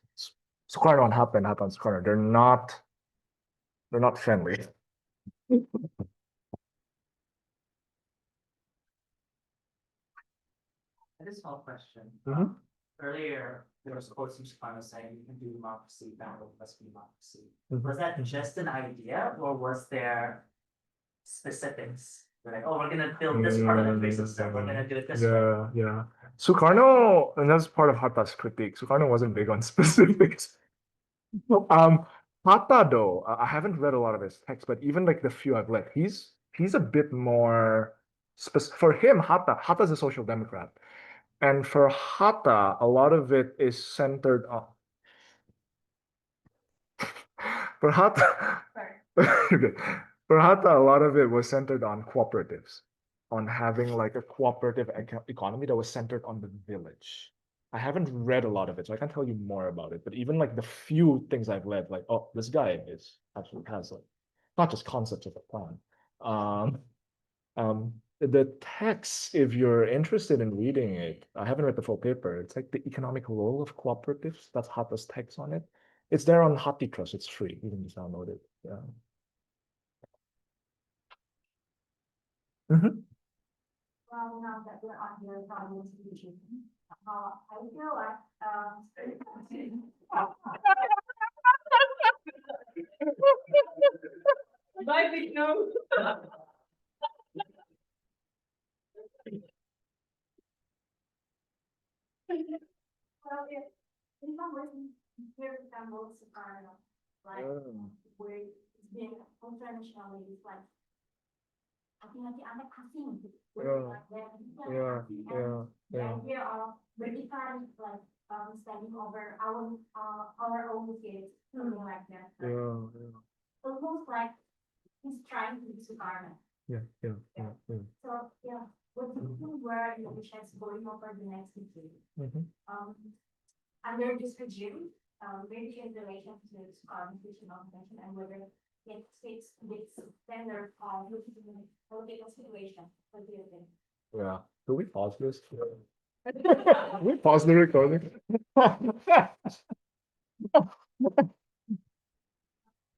Sukarno and Hatta and Sukarno, they're not friendly. I have a small question. Mhm. Earlier, there was quotes from Sukarno saying you can do democracy, battle must be democracy. Mhm. Was that just an idea, or was there specifics? We're like, oh, we're gonna build this part of the free system, we're gonna do it this way. Yeah. Sukarno, and that's part of Hatta's critique. Sukarno wasn't big on specifics. Hatta though, I haven't read a lot of his texts, but even like the few I've read, he's a bit more for him. Hatta's a social democrat, and for Hatta, a lot of it is centered on for Hatta. For Hatta, a lot of it was centered on cooperatives, on having like a cooperative economy that was centered on the village. I haven't read a lot of it, so I can't tell you more about it. But even like the few things I've read, like, oh, this guy actually has like not just concepts of a plan. The text, if you're interested in reading it, I haven't read the full paper. It's like the economic role of cooperatives. That's Hatta's text on it. It's there on Hati Trust. It's free. You can just download it. Yeah. Well, now that we're on here talking institution, I feel like, Bye, Vishnu. in some ways, here resembles Soekarno, like, where it's being internationally, it's like, hati-hati anak asing, Yeah. the idea of Vatican, like, standing over our own kids, something like that. Almost like he's trying to be Sukarno. Yeah. So, yeah, with where Indonesia is going over the next decade. Under this regime, maybe in relation to Sukarno's convention and whether it fits this standard of political situation. What do you think? Yeah. Do we pause this? We pause the recording.